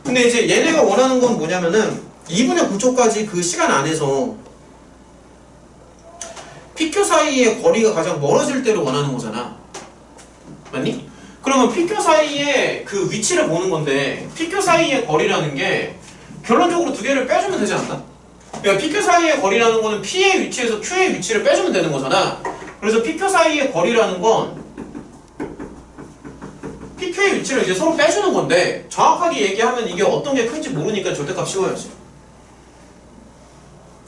근데 이제 얘네가 원하는 건 뭐냐면은 2분의 9초까지 그 시간 안에서 PQ 사이의 거리가 가장 멀어질 때를 원하는 거잖아. 맞니? 그러면 PQ 사이의 그 위치를 보는 건데 PQ 사이의 거리라는 게 결론적으로 두 개를 빼주면 되지 않나? 그러니까 PQ 사이의 거리라는 거는 P의 위치에서 Q의 위치를 빼주면 되는 거잖아. 그래서 PQ 사이의 거리라는 건 PQ의 위치를 이제 서로 빼주는 건데 정확하게 얘기하면 이게 어떤 게 큰지 모르니까 절대값 씌워야지.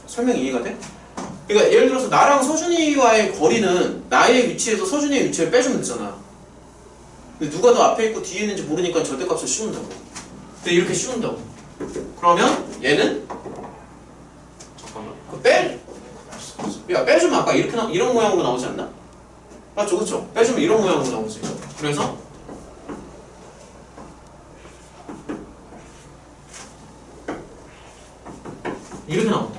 설명 이해가 돼? 그러니까 예를 들어서 나랑 서준이와의 거리는 나의 위치에서 서준이의 위치를 빼주면 되잖아. 근데 누가 더 앞에 있고 뒤에 있는지 모르니까 절대값을 씌운다고. 근데 이렇게 씌운다고. 그러면 얘는 잠깐만 야 빼주면 아까 이렇게 이런 모양으로 나오지 않나? 맞죠? 그쵸? 빼주면 이런 모양으로 나오지. 그래서 이렇게 나온다.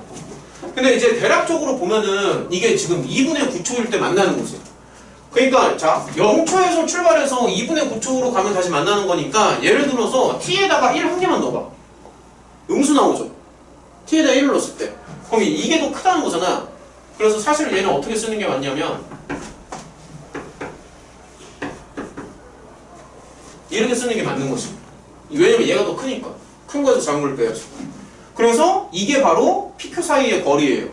근데 이제 대략적으로 보면은 이게 지금 2분의 9초일 때 만나는 거지. 그러니까 자 0초에서 출발해서 2분의 9초로 가면 다시 만나는 거니까 예를 들어서 t에다가 1 한 개만 넣어봐. 음수 나오죠. t에다 1을 넣었을 때 그럼 이게 더 크다는 거잖아. 그래서 사실 얘는 어떻게 쓰는 게 맞냐면 이렇게 쓰는 게 맞는 거지. 왜냐면 얘가 더 크니까. 큰 거에서 작은 걸 빼야지. 그래서 이게 바로 PQ 사이의 거리예요.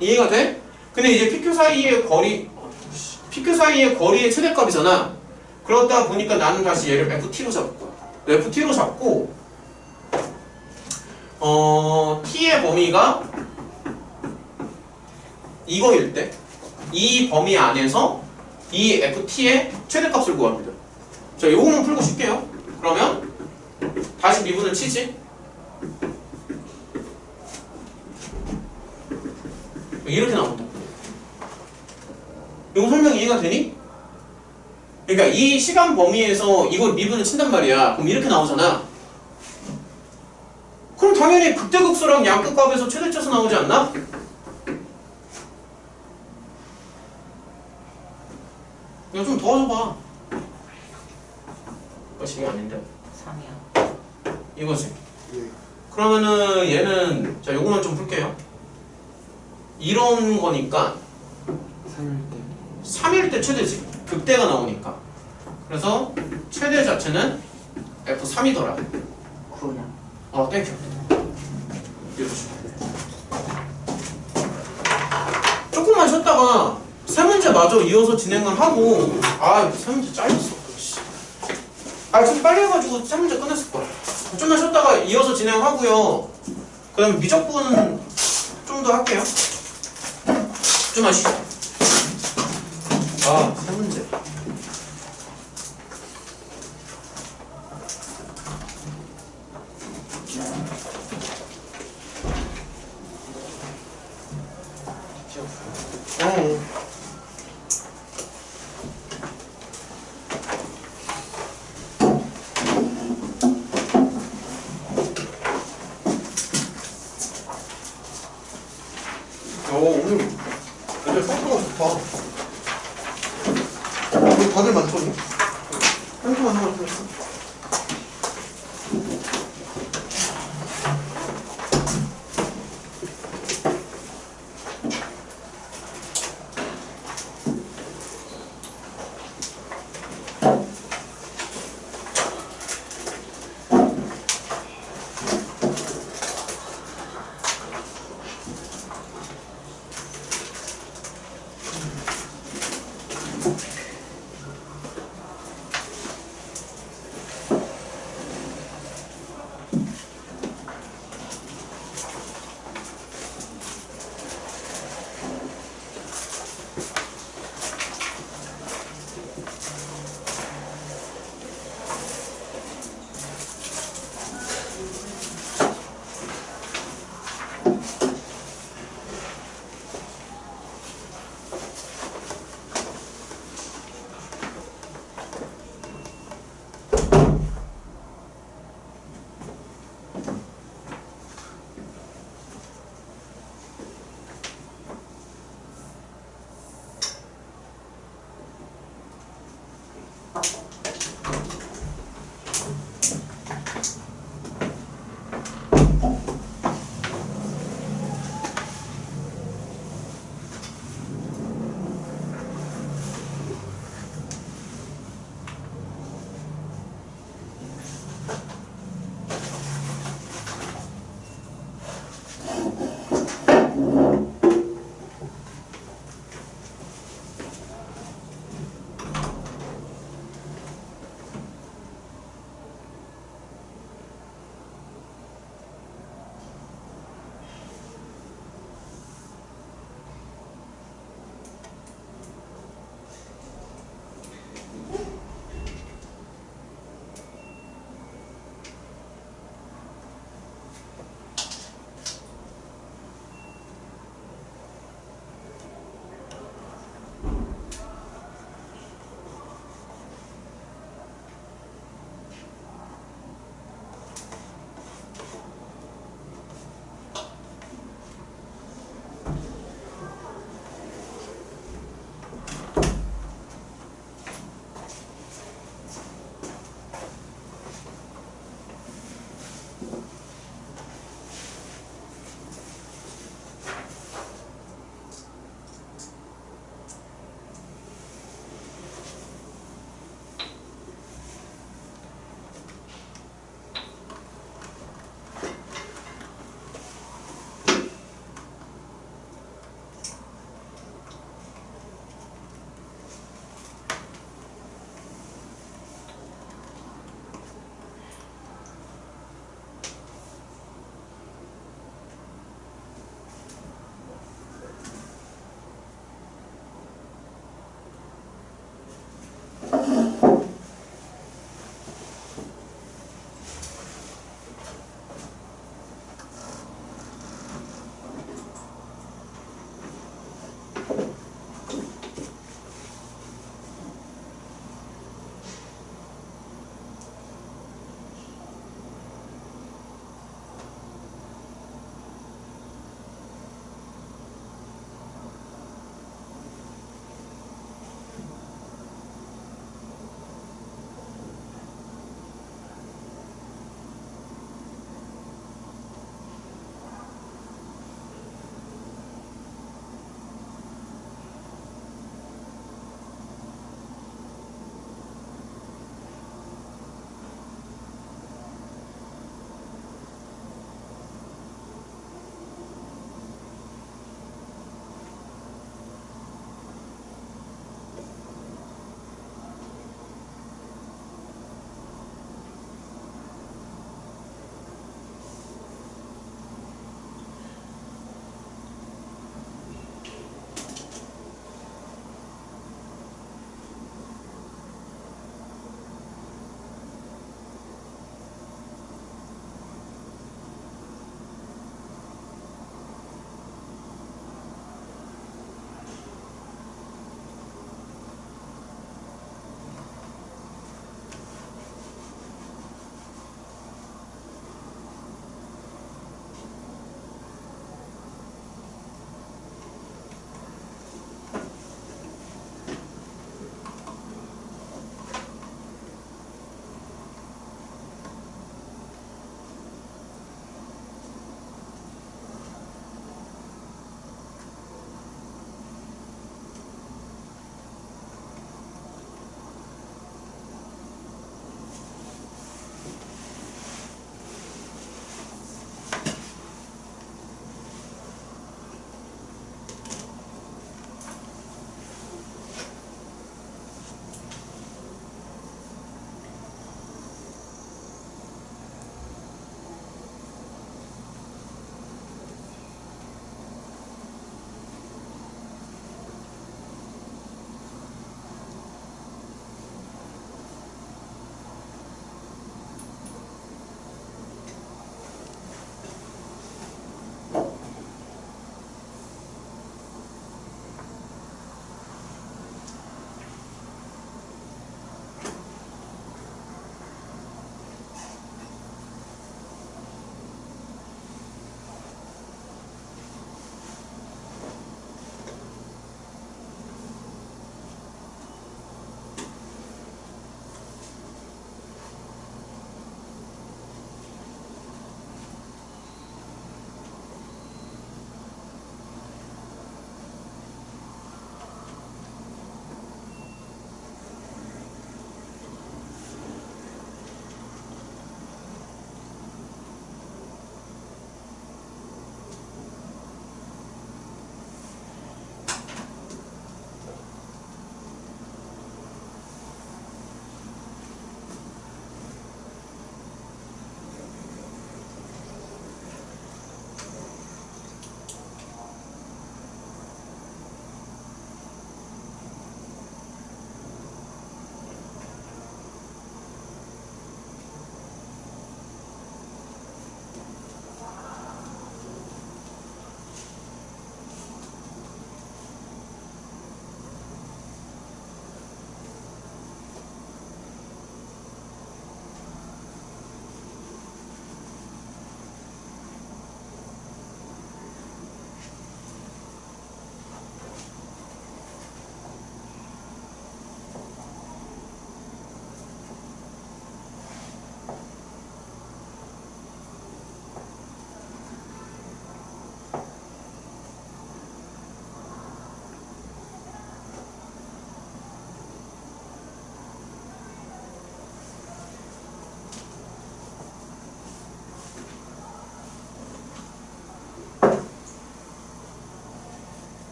이해가 돼? 근데 이제 PQ 사이의 거리의 최대값이잖아. 그러다 보니까 나는 다시 얘를 FT로 잡을 거야. FT로 잡고 T의 범위가 이거일 때 이 범위 안에서 이 FT의 최대값을 구합니다. 자, 요거만 풀고 쉴게요. 그러면 다시 미분을 치지. 이렇게 나온다. 이거 설명 이해가 되니? 그러니까 이 시간 범위에서 이걸 미분을 친단 말이야. 그럼 이렇게 나오잖아. 그럼 당연히 극대극소랑 양극값에서 최대차수 나오지 않나? 이거 좀 도와줘봐. 이게 아닌데? 3이요. 이거지. 그러면은 얘는 자 요거만 좀 풀게요. 이런 거니까 3일 때 최대지. 극대가 나오니까. 그래서 최대 자체는 F3이더라. 구요. 땡큐. 이렇게. 쉬었다가 세 문제 마저 이어서 진행을 하고 세 문제 짧았어. 지금 빨리 해가지고 세 문제 끝냈을 거야. 좀만 쉬었다가 이어서 진행하고요. 그 다음에 미적분 좀 더 할게요. 좀만 쉬자. 세 문제. 오늘 애들 성과가 좋다. 다들 많거든요? 한쪽만 하면 되겠어.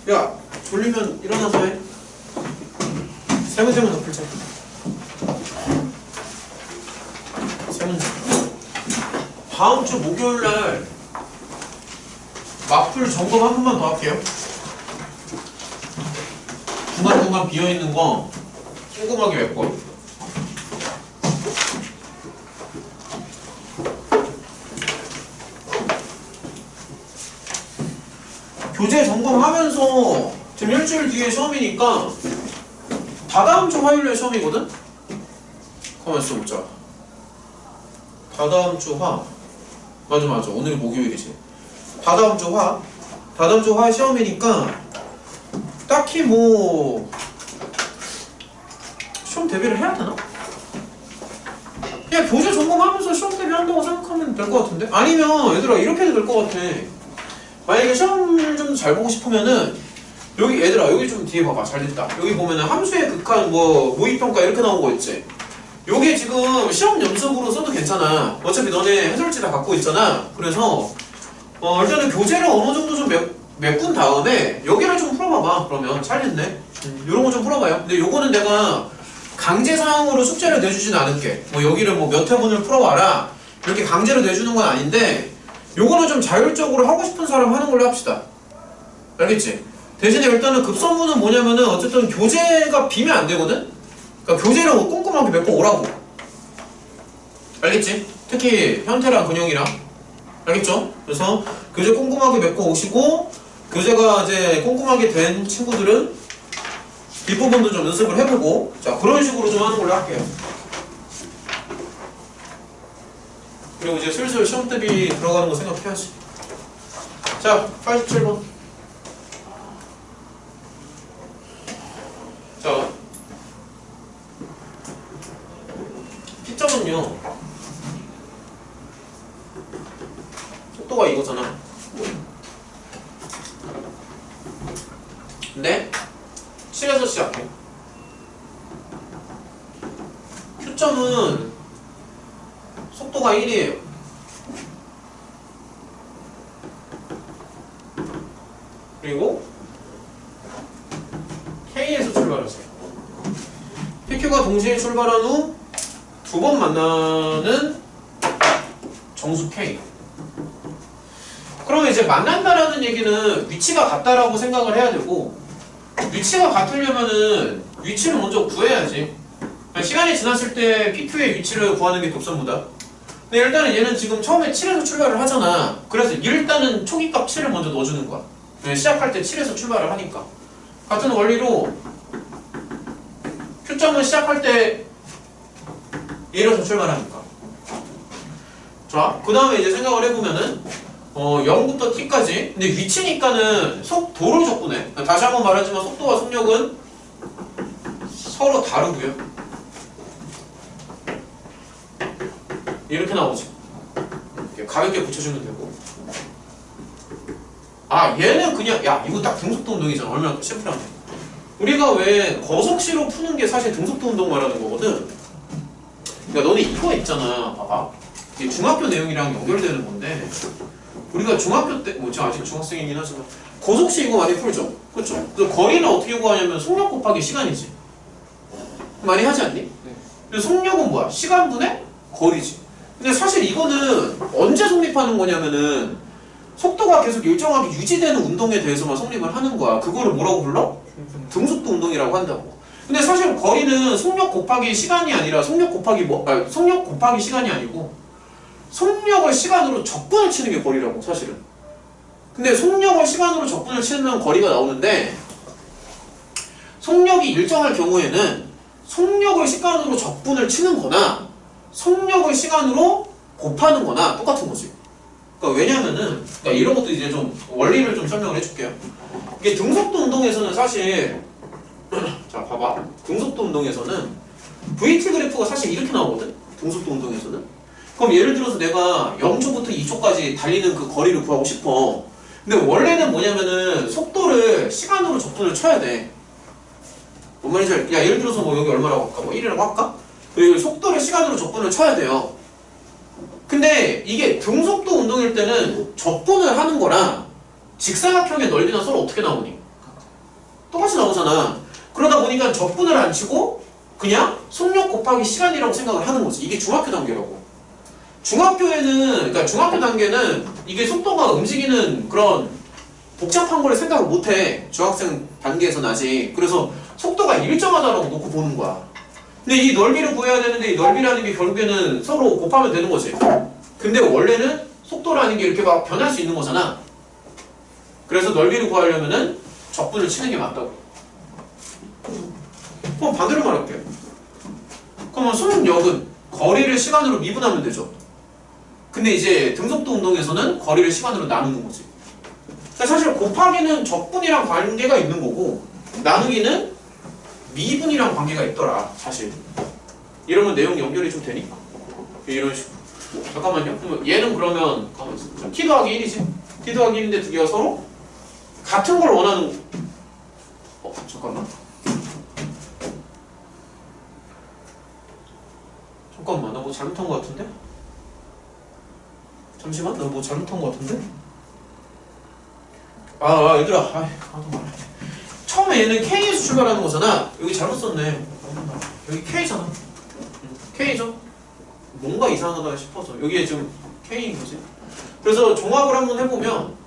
야, 졸리면 일어나서 해. 세 문제만 더 풀자. 세 문제. 다음 주 목요일 날 마풀 점검 한 번만 더 할게요. 중간중간 비어있는 거 꼼꼼하게 몇 번. 교재 점검하면서 지금 일주일 뒤에 시험이니까 다다음 주 화요일에 시험이거든? 가만 있어보자. 다다음 주 화. 맞아. 오늘이 목요일이지. 다다음 주 화 시험이니까 딱히 뭐 시험 대비를 해야 되나? 그냥 교재 점검하면서 시험 대비한다고 생각하면 될 것 같은데? 아니면 얘들아 이렇게 해도 될 것 같아. 만약에 시험을 좀 잘 보고 싶으면은 여기 얘들아 여기 좀 뒤에 봐봐. 잘 됐다. 여기 보면은 함수의 극한 뭐 모의평가 이렇게 나온 거 있지. 요게 지금 시험 연습으로 써도 괜찮아. 어차피 너네 해설지 다 갖고 있잖아. 그래서 일단은 교재를 어느 정도 좀 메꾼 다음에 여기를 좀 풀어봐봐. 그러면 잘 됐네. 요런 거 좀 풀어봐요. 근데 요거는 내가 강제사항으로 숙제를 내주진 않을게. 뭐 여기를 뭐 몇 회분을 풀어와라 이렇게 강제로 내주는 건 아닌데 요거는 좀 자율적으로 하고 싶은 사람 하는 걸로 합시다. 알겠지? 대신에 일단은 급선무는 뭐냐면은 어쨌든 교재가 비면 안 되거든? 그러니까 교재를 꼼꼼하게 메꿔 오라고. 알겠지? 특히 현태랑 근영이랑. 알겠죠? 그래서 교재 꼼꼼하게 메꿔 오시고 교재가 이제 꼼꼼하게 된 친구들은 뒷부분도 좀 연습을 해보고 자 그런 식으로 좀 하는 걸로 할게요. 그리고 이제 슬슬 시험 대비 들어가는 거 생각해야지. 자, 87번. 자, P점은요, 속도가 이거잖아. 근데 7에서 시작해. Q점은 속도가 1이에요. 그리고 K에서 출발하세요. PQ가 동시에 출발한 후 두 번 만나는 정수 K. 그러면 이제 만난다라는 얘기는 위치가 같다라고 생각을 해야 되고 위치가 같으려면은 위치를 먼저 구해야지. 시간이 지났을 때 PQ의 위치를 구하는 게 급선무다. 근데 일단은 얘는 지금 처음에 7에서 출발을 하잖아. 그래서 일단은 초기값 7을 먼저 넣어주는 거야. 시작할 때 7에서 출발을 하니까. 같은 원리로 Q점은 시작할 때 1에서 출발하니까. 자, 그 다음에 이제 생각을 해보면은 0부터 t까지. 근데 위치니까는 속도를 적분해. 다시 한번 말하지만 속도와 속력은 서로 다르고요. 이렇게 나오지. 이렇게 가볍게 붙여주면 되고. 아, 얘는 그냥 야 이거 딱 등속도 운동이잖아. 얼마나 심플한데. 우리가 왜 거속시로 푸는 게 사실 등속도 운동 말하는 거거든. 그러니까 너네 이거 있잖아. 봐봐. 이게 중학교 내용이랑 연결되는 건데 우리가 중학교 때, 뭐 제가 아직 중학생이긴 하지만 거속시 이거 많이 풀죠? 그렇죠? 그래서 거리는 어떻게 구하냐면 속력 곱하기 시간이지. 많이 하지 않니? 근데 속력은 뭐야? 시간분의 거리지. 근데 사실 이거는 언제 성립하는 거냐면은 속도가 계속 일정하게 유지되는 운동에 대해서만 성립을 하는 거야. 그거를 뭐라고 불러? 등속도 운동이라고 한다고. 근데 사실 거리는 속력 곱하기 시간이 아니라 속력 곱하기 속력 곱하기 시간이 아니고 속력을 시간으로 적분을 치는 게 거리라고 사실은. 근데 속력을 시간으로 적분을 치면 거리가 나오는데 속력이 일정할 경우에는 속력을 시간으로 적분을 치는 거나 속력을 시간으로 곱하는 거나 똑같은 거지. 그러니까 왜냐면은 그러니까 이런 것도 이제 좀 원리를 좀 설명을 해줄게요. 이게 등속도 운동에서는 사실 자 봐봐. 등속도 운동에서는 VT 그래프가 사실 이렇게 나오거든. 등속도 운동에서는. 그럼 예를 들어서 내가 0초부터 2초까지 달리는 그 거리를 구하고 싶어. 근데 원래는 뭐냐면은 속도를 시간으로 적분을 쳐야 돼. 뭔 말인지 알지? 야 예를 들어서 뭐 여기 얼마라고 할까? 뭐 1이라고 할까? 그리고 속도를 시간으로 적분을 쳐야 돼요. 근데 이게 등속도 운동일 때는 적분을 하는 거랑 직사각형의 넓이는 서로 어떻게 나오니? 똑같이 나오잖아. 그러다 보니까 적분을 안 치고 그냥 속력 곱하기 시간이라고 생각을 하는 거지. 이게 중학교 단계라고. 중학교에는, 그러니까 중학교 단계는 이게 속도가 움직이는 그런 복잡한 걸 생각을 못 해. 중학생 단계에서는 아직. 그래서 속도가 일정하다라고 놓고 보는 거야. 근데 이 넓이를 구해야 되는데 이 넓이라는 게 결국에는 서로 곱하면 되는 거지. 근데 원래는 속도라는 게 이렇게 막 변할 수 있는 거잖아. 그래서 넓이를 구하려면은 적분을 치는 게 맞다고. 그럼 반대로 말할게. 그러면 속력은 거리를 시간으로 미분하면 되죠. 근데 이제 등속도 운동에서는 거리를 시간으로 나누는 거지. 그러니까 사실 곱하기는 적분이랑 관계가 있는 거고 나누기는 미분이랑 관계가 있더라. 사실 이러면 내용 연결이 좀 되니까 이런 식으로. 잠깐만요. 그럼 얘는 그러면 t 더하기 1이지. t 더하기 1인데 두 개가 서로 같은 걸 원하는. 잠깐만. 잠깐만, 나 뭐 잘못한 것 같은데? 잠시만, 나 뭐 잘못한 것 같은데? 얘들아, 하도 말해. 처음에 얘는 K에서 출발하는 거잖아. 여기 잘못 썼네. 여기 K잖아. K죠? 뭔가 이상하다 싶어서. 여기에 지금 K인 거지. 그래서 종합을 한번 해보면,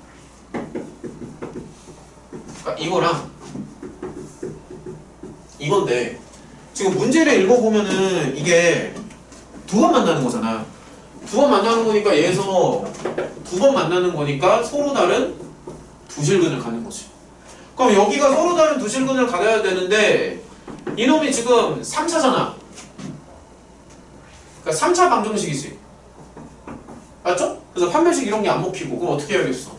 이거랑 이건데, 지금 문제를 읽어보면은 이게 두 번 만나는 거잖아. 두 번 만나는 거니까 얘에서 두 번 만나는 거니까 서로 다른 두 실근을 갖는 거지. 그럼 여기가 서로 다른 두 실근을 가져야 되는데 이놈이 지금 3차잖아. 그러니까 3차 방정식이지. 맞죠? 그래서 판별식 이런 게 안 먹히고 그럼 어떻게 해야겠어?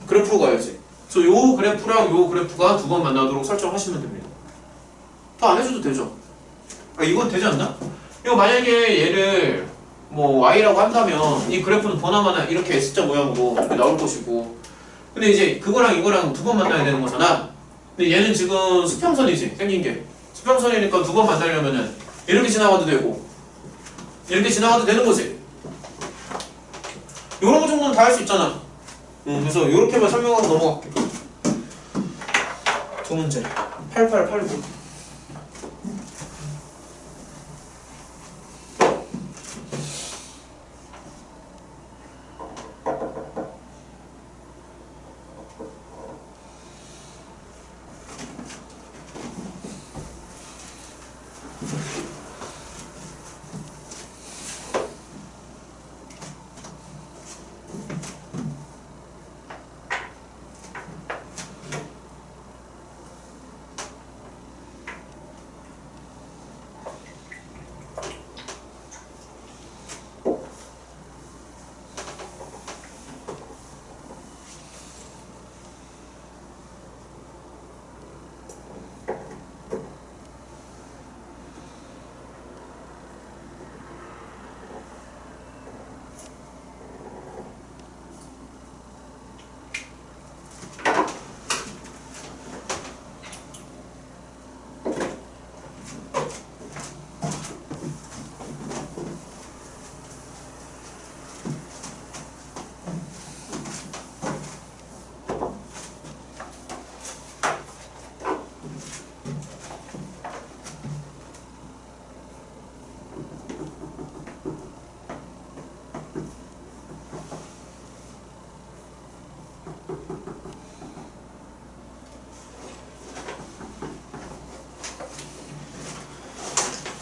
그래프로 가야지. 그래서 요 그래프랑 요 그래프가 두 번 만나도록 설정하시면 됩니다. 더 안 해줘도 되죠? 이건 되지 않나? 이거 만약에 얘를 뭐 y라고 한다면 이 그래프는 보나마나 이렇게 S자 모양으로 이렇게 나올 것이고 근데 이제 그거랑 이거랑 두 번 만나야 되는 거잖아. 근데 얘는 지금 수평선이지 생긴 게 수평선이니까 두 번 만나려면은 이렇게 지나가도 되고 이렇게 지나가도 되는 거지. 요런 거 정도는 다 할 수 있잖아. 그래서 요렇게만 설명하고 넘어갈게. 두 문제 8889.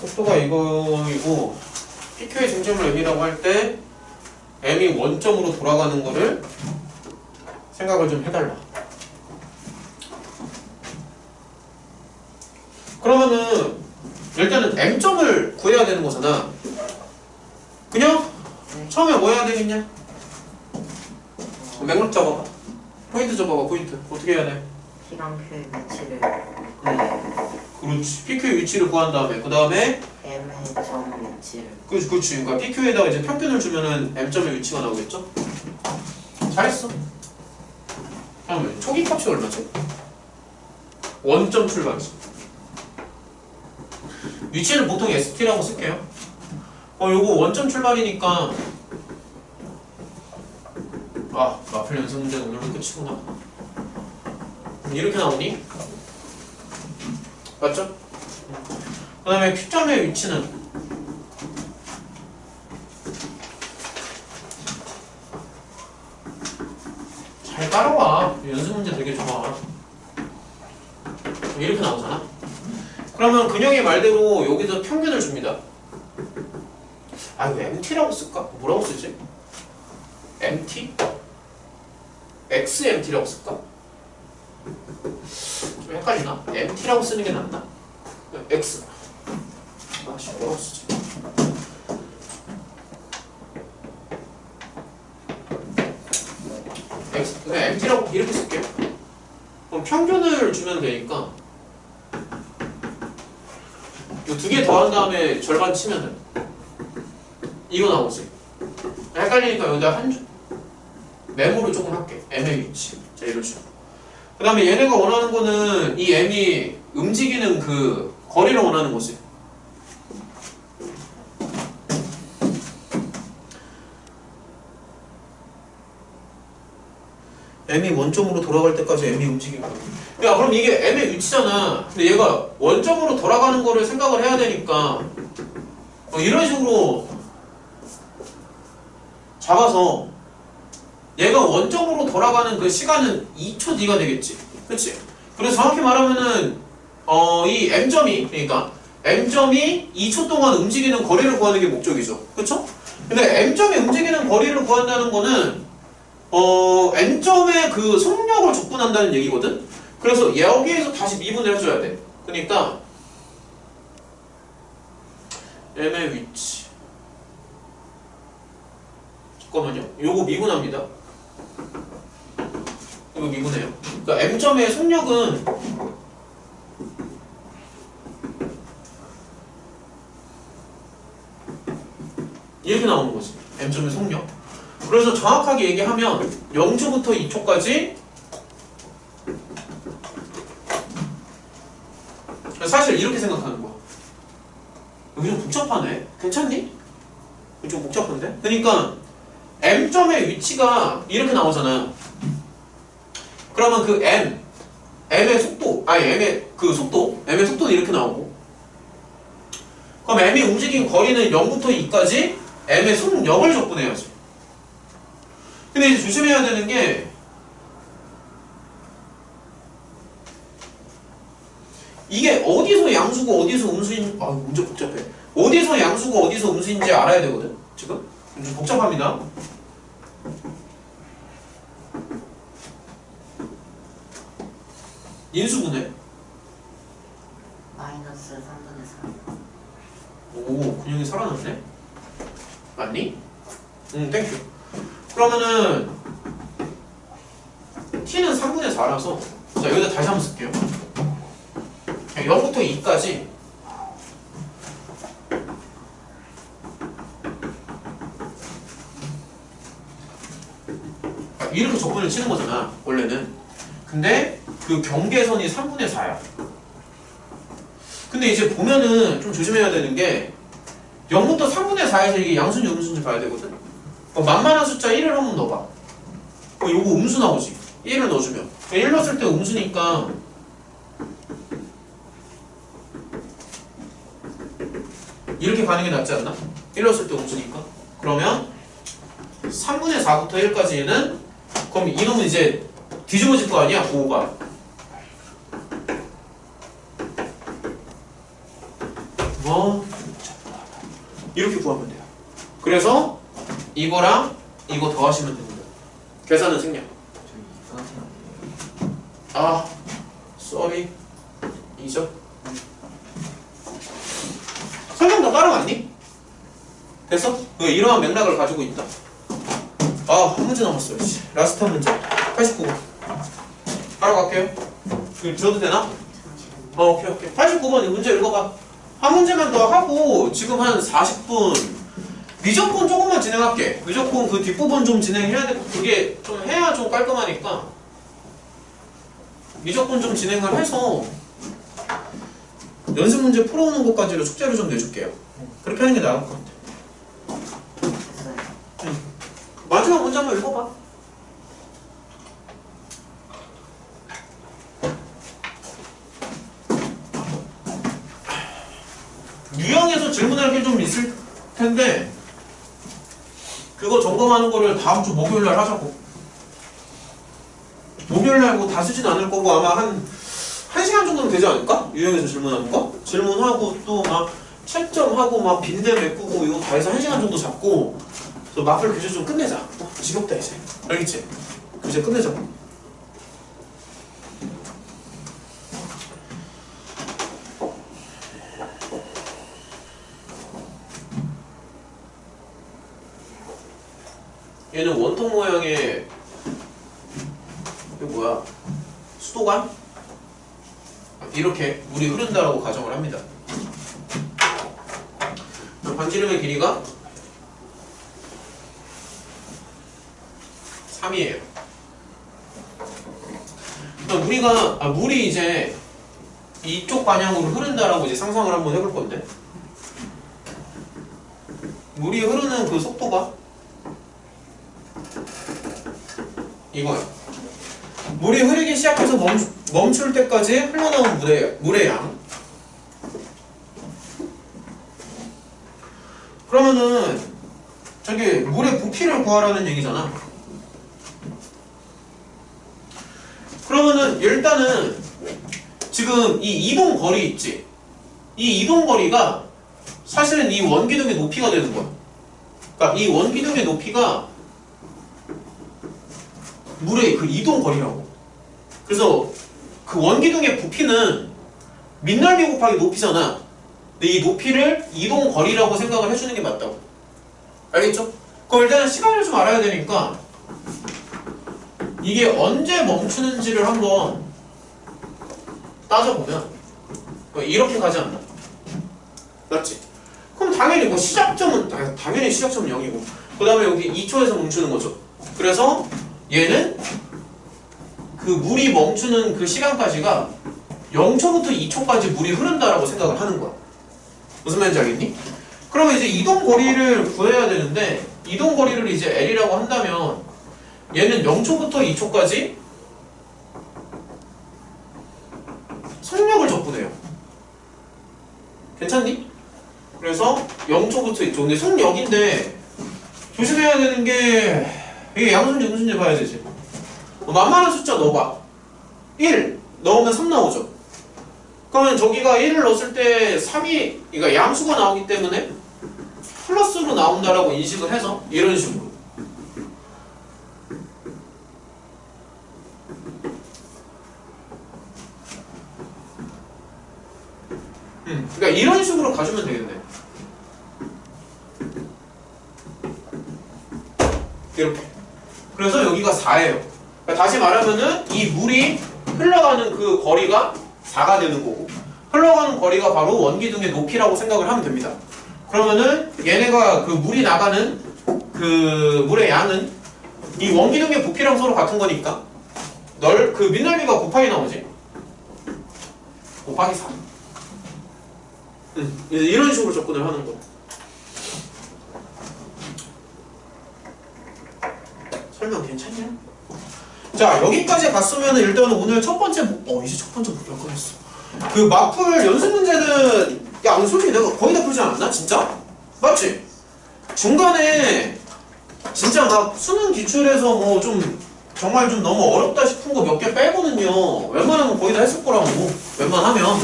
속도가 이거이고 PQ의 중점을 M이라고 할 때 M이 원점으로 돌아가는 거를 생각을 좀 해달라. 그러면은 일단은 M점을 구해야 되는 거잖아. 그냥 네. 처음에 뭐 해야 되겠냐? 맥락 잡아봐. 포인트 잡아봐. 포인트. 어떻게 해야 돼? P랑 Q의 위치를 그렇지. PQ의 위치를 구한 다음에 그 다음에 M의 점 위치를 그렇지. 그러니까 PQ에다가 이제 평균을 주면은 M점의 위치가 나오겠죠? 잘했어. 다음에 초기 값이 얼마지? 원점 출발이지. 위치를 보통 ST라고 쓸게요. 요거 원점 출발이니까 마플 연습 문제는 오늘로 끝이구나. 이렇게 나오니? 맞죠? 그 다음에 Q점의 위치는 잘 따라와. 연습 문제 되게 좋아. 이렇게 나오잖아. 그러면 근영이 말대로 여기서 평균을 줍니다. 이거 MT라고 쓸까? 뭐라고 쓰지? MT? XMT라고 쓸까? 좀 헷갈리나? MT라고 쓰는 게 낫나? X. 뭐라고 쓰지? X. 그냥 MT라고 이렇게 쓸게요. 그럼 평균을 주면 되니까 이 두 개 더한 다음에 절반 치면은 이거 나오지. 헷갈리니까 여기다 한 줄 메모를 조금 할게. M의 위치. 자, 이런 식으로. 그 다음에 얘네가 원하는 거는 이 M이 움직이는 그 거리를 원하는 거지. M이 원점으로 돌아갈 때까지 M이 움직이는 거야. 야, 그럼 이게 M의 위치잖아. 근데 얘가 원점으로 돌아가는 거를 생각을 해야 되니까 이런 식으로 잡아서 얘가 원점으로 돌아가는 그 시간은 2초 뒤가 되겠지. 그치? 그래서 정확히 말하면은 이 M점이 그러니까 M점이 2초 동안 움직이는 거리를 구하는 게 목적이죠. 그쵸? 근데 M점이 움직이는 거리를 구한다는 거는 N점의 그 속력을 적분한다는 얘기거든? 그래서 여기에서 다시 미분을 해줘야 돼. 그러니까 M의 위치 잠깐만요. 요거 미분합니다. 이거 미분해요. 그러니까 M점의 속력은 이렇게 나오는 거지. M점의 속력. 그래서 정확하게 얘기하면 0초부터 2초까지 사실 이렇게 생각하는 거야. 여기 좀 복잡하네. 괜찮니? 여기 좀 복잡한데? 그러니까 M점의 위치가 이렇게 나오잖아. 그러면 그 M의 속도, M의 그 속도, M의 속도는 이렇게 나오고 그럼 M이 움직인 거리는 0부터 2까지 M의 속력을 적분해야지. 근데 이제 조심해야 되는 게 이게 어디서 양수고 어디서 음수인 문제 복잡해. 어디서 양수고 어디서 음수인지 알아야 되거든. 지금 좀 복잡합니다. 인수분해. 마이너스 3분의 3. 오, 근육이 살아났네. 맞니? 땡큐. 그러면은 t는 3분의 4라서 자 여기다 다시 한번 쓸게요. 0부터 2까지 이렇게 적분을 치는 거잖아 원래는. 근데 그 경계선이 3분의 4야. 근데 이제 보면은 좀 조심해야 되는 게 0부터 3분의 4에서 이게 양수인지 음수인지 봐야 되거든. 만만한 숫자 1을 한번 넣어봐. 요거 음수 나오지. 1을 넣어주면 1 넣었을 때 음수니까 이렇게 가는 게 낫지 않나? 1 넣었을 때 음수니까. 그러면 3분의 4부터 1까지는 그럼 이놈은 이제 뒤집어질 거 아니야? 5가 뭐 이렇게 구하면 돼요. 그래서 이거랑 이거 더하시면 됩니다. 계산은 생략. 저희 이상하지 않아요? 아, 쏘리. 2죠? 설명 다 따라왔니? 됐어? 이러한 맥락을 가지고 있다. 아, 한 문제 남았어요. 라스트 한 문제. 89번. 따라갈게요. 줘도 되나? 오케이. 89번 문제 읽어봐. 한 문제만 더 하고 지금 한 40분. 미적분 조금만 진행할게. 미적분 그 뒷부분 좀 진행해야 돼. 그게 좀 해야 좀 깔끔하니까. 미적분 좀 진행을 해서 연습 문제 풀어오는 것까지로 숙제를 좀 내줄게요. 그렇게 하는 게 나을 것 같아. 됐어요. 마지막 문제 한번 읽어봐. 유형에서 질문할 게 좀 있을 텐데 그거 점검하는 거를 다음 주 목요일날 하자고. 목요일날 뭐 다 쓰진 않을 거고 아마 한 1시간 정도는 되지 않을까? 유형에서 질문하는 거? 질문하고 또 막 채점하고 막 빈대 메꾸고 이거 다 해서 1시간 정도 잡고 또 마플 교재 좀 끝내자. 지겹다 이제. 알겠지? 교재 끝내자. 얘는 원통 모양의 이거 뭐야? 수도관? 이렇게 물이 흐른다라고 가정을 합니다. 반지름의 길이가 3이에요. 그러니까 물이 이제 이쪽 방향으로 흐른다라고 이제 상상을 한번 해볼 건데, 물이 흐르는 그 속도가 이거야. 물이 흐르기 시작해서 멈출 때까지 흘러나온 물의 양. 그러면은 저기 물의 부피를 구하라는 얘기잖아. 그러면은 일단은 지금 이 이동 거리 있지? 이 이동 거리가 사실은 이 원기둥의 높이가 되는 거야. 그러니까 이 원기둥의 높이가 물의 그 이동 거리라고. 그래서 그 원기둥의 부피는 민날비 곱하기 높이잖아. 근데 이 높이를 이동 거리라고 생각을 해주는 게 맞다고. 알겠죠? 그럼 일단 시간을 좀 알아야 되니까 이게 언제 멈추는지를 한번 따져보면 이렇게 가지 않나? 맞지? 그럼 당연히 뭐 시작점은 당연히 시작점은 0이고 그 다음에 여기 2초에서 멈추는 거죠. 그래서 얘는 그 물이 멈추는 그 시간까지가 0초부터 2초까지 물이 흐른다라고 생각을 하는 거야. 무슨 말인지 알겠니? 그러면 이제 이동 거리를 구해야 되는데 이동 거리를 이제 L이라고 한다면 얘는 0초부터 2초까지 속력을 적분해요. 괜찮니? 그래서 0초부터 2초. 근데 속력인데 조심해야 되는 게 이게 양수인지 음수인지 봐야 되지. 만만한 숫자 넣어봐. 1 넣으면 3 나오죠. 그러면 저기가 1을 넣었을 때 3이 그러니까 양수가 나오기 때문에 플러스로 나온다라고 인식을 해서 이런 식으로 그러니까 이런 식으로 가주면 되겠네. 이렇게. 그래서 여기가 4예요. 그러니까 다시 말하면은 이 물이 흘러가는 그 거리가 4가 되는 거고 흘러가는 거리가 바로 원기둥의 높이라고 생각을 하면 됩니다. 그러면은 얘네가 그 물이 나가는 그 물의 양은 이 원기둥의 부피랑 서로 같은 거니까 그 민날비가 곱하기 나오지? 곱하기 4. 이런 식으로 접근을 하는 거야. 설명 괜찮냐? 자, 여기까지 갔으면 일단은 오늘 첫 번째 이제 첫 번째 목표가 끝났어. 그 마플 연습 문제는 야, 솔직히 내가 거의 다 풀지 않았나? 진짜? 맞지? 중간에 진짜 막 수능 기출에서 뭐 좀 정말 좀 너무 어렵다 싶은 거 몇 개 빼고는요 웬만하면 거의 다 했을 거라고. 웬만하면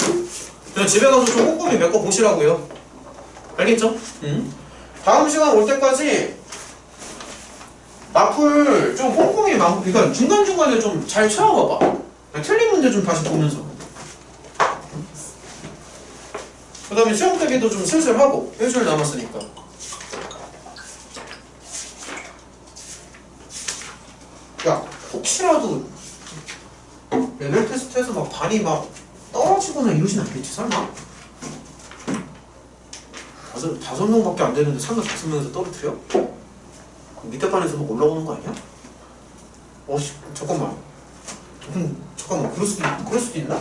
그냥 집에 가서 좀 꼼꼼히 몇 거 보시라고요. 알겠죠? 다음 시간 올 때까지 마플 좀 꼼꼼히 그러니까 중간중간에 좀 잘 채워봐봐. 틀린 문제 좀 다시 보면서. 그 다음에 시험 대비도 좀 슬슬 하고. 일주일 남았으니까. 야, 혹시라도 레벨 테스트에서 막 반이 막 떨어지거나 이러진 않겠지, 설마? 다섯 명밖에 안 되는데 35명에서 떨어뜨려? 밑에 반에서 막 올라오는 거 아니야? 잠깐만. 잠깐만, 그럴 수도 있나?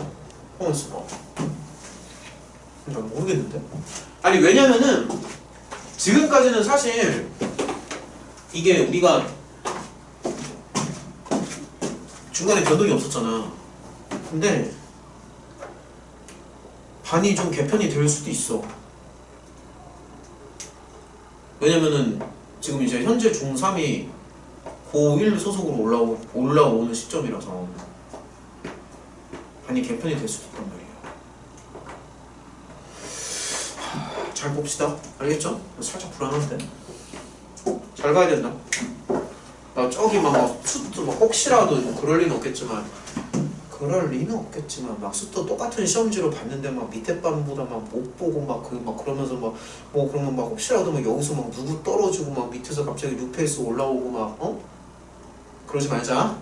있어봐. 잘 모르겠는데? 아니, 왜냐면은, 지금까지는 사실, 이게 우리가 중간에 변동이 없었잖아. 근데, 반이 좀 개편이 될 수도 있어. 왜냐면은, 지금 이제 현재 중3이 고1 소속으로 올라오는 시점이라서 반이 개편이 될 수도 있단 말이야. 잘 봅시다. 알겠죠? 살짝 불안한데. 잘 가야 된다. 나 저기 막 수도 막 혹시라도 그럴 리는 없겠지만 막 수도 똑같은 시험지로 봤는데 막 밑에 반보다 막 못 보고 막 그러면서 막 그러면 막 혹시라도 막 여기서 막 누구 떨어지고 막 밑에서 갑자기 뉴페이스 올라오고 막 그러지 말자.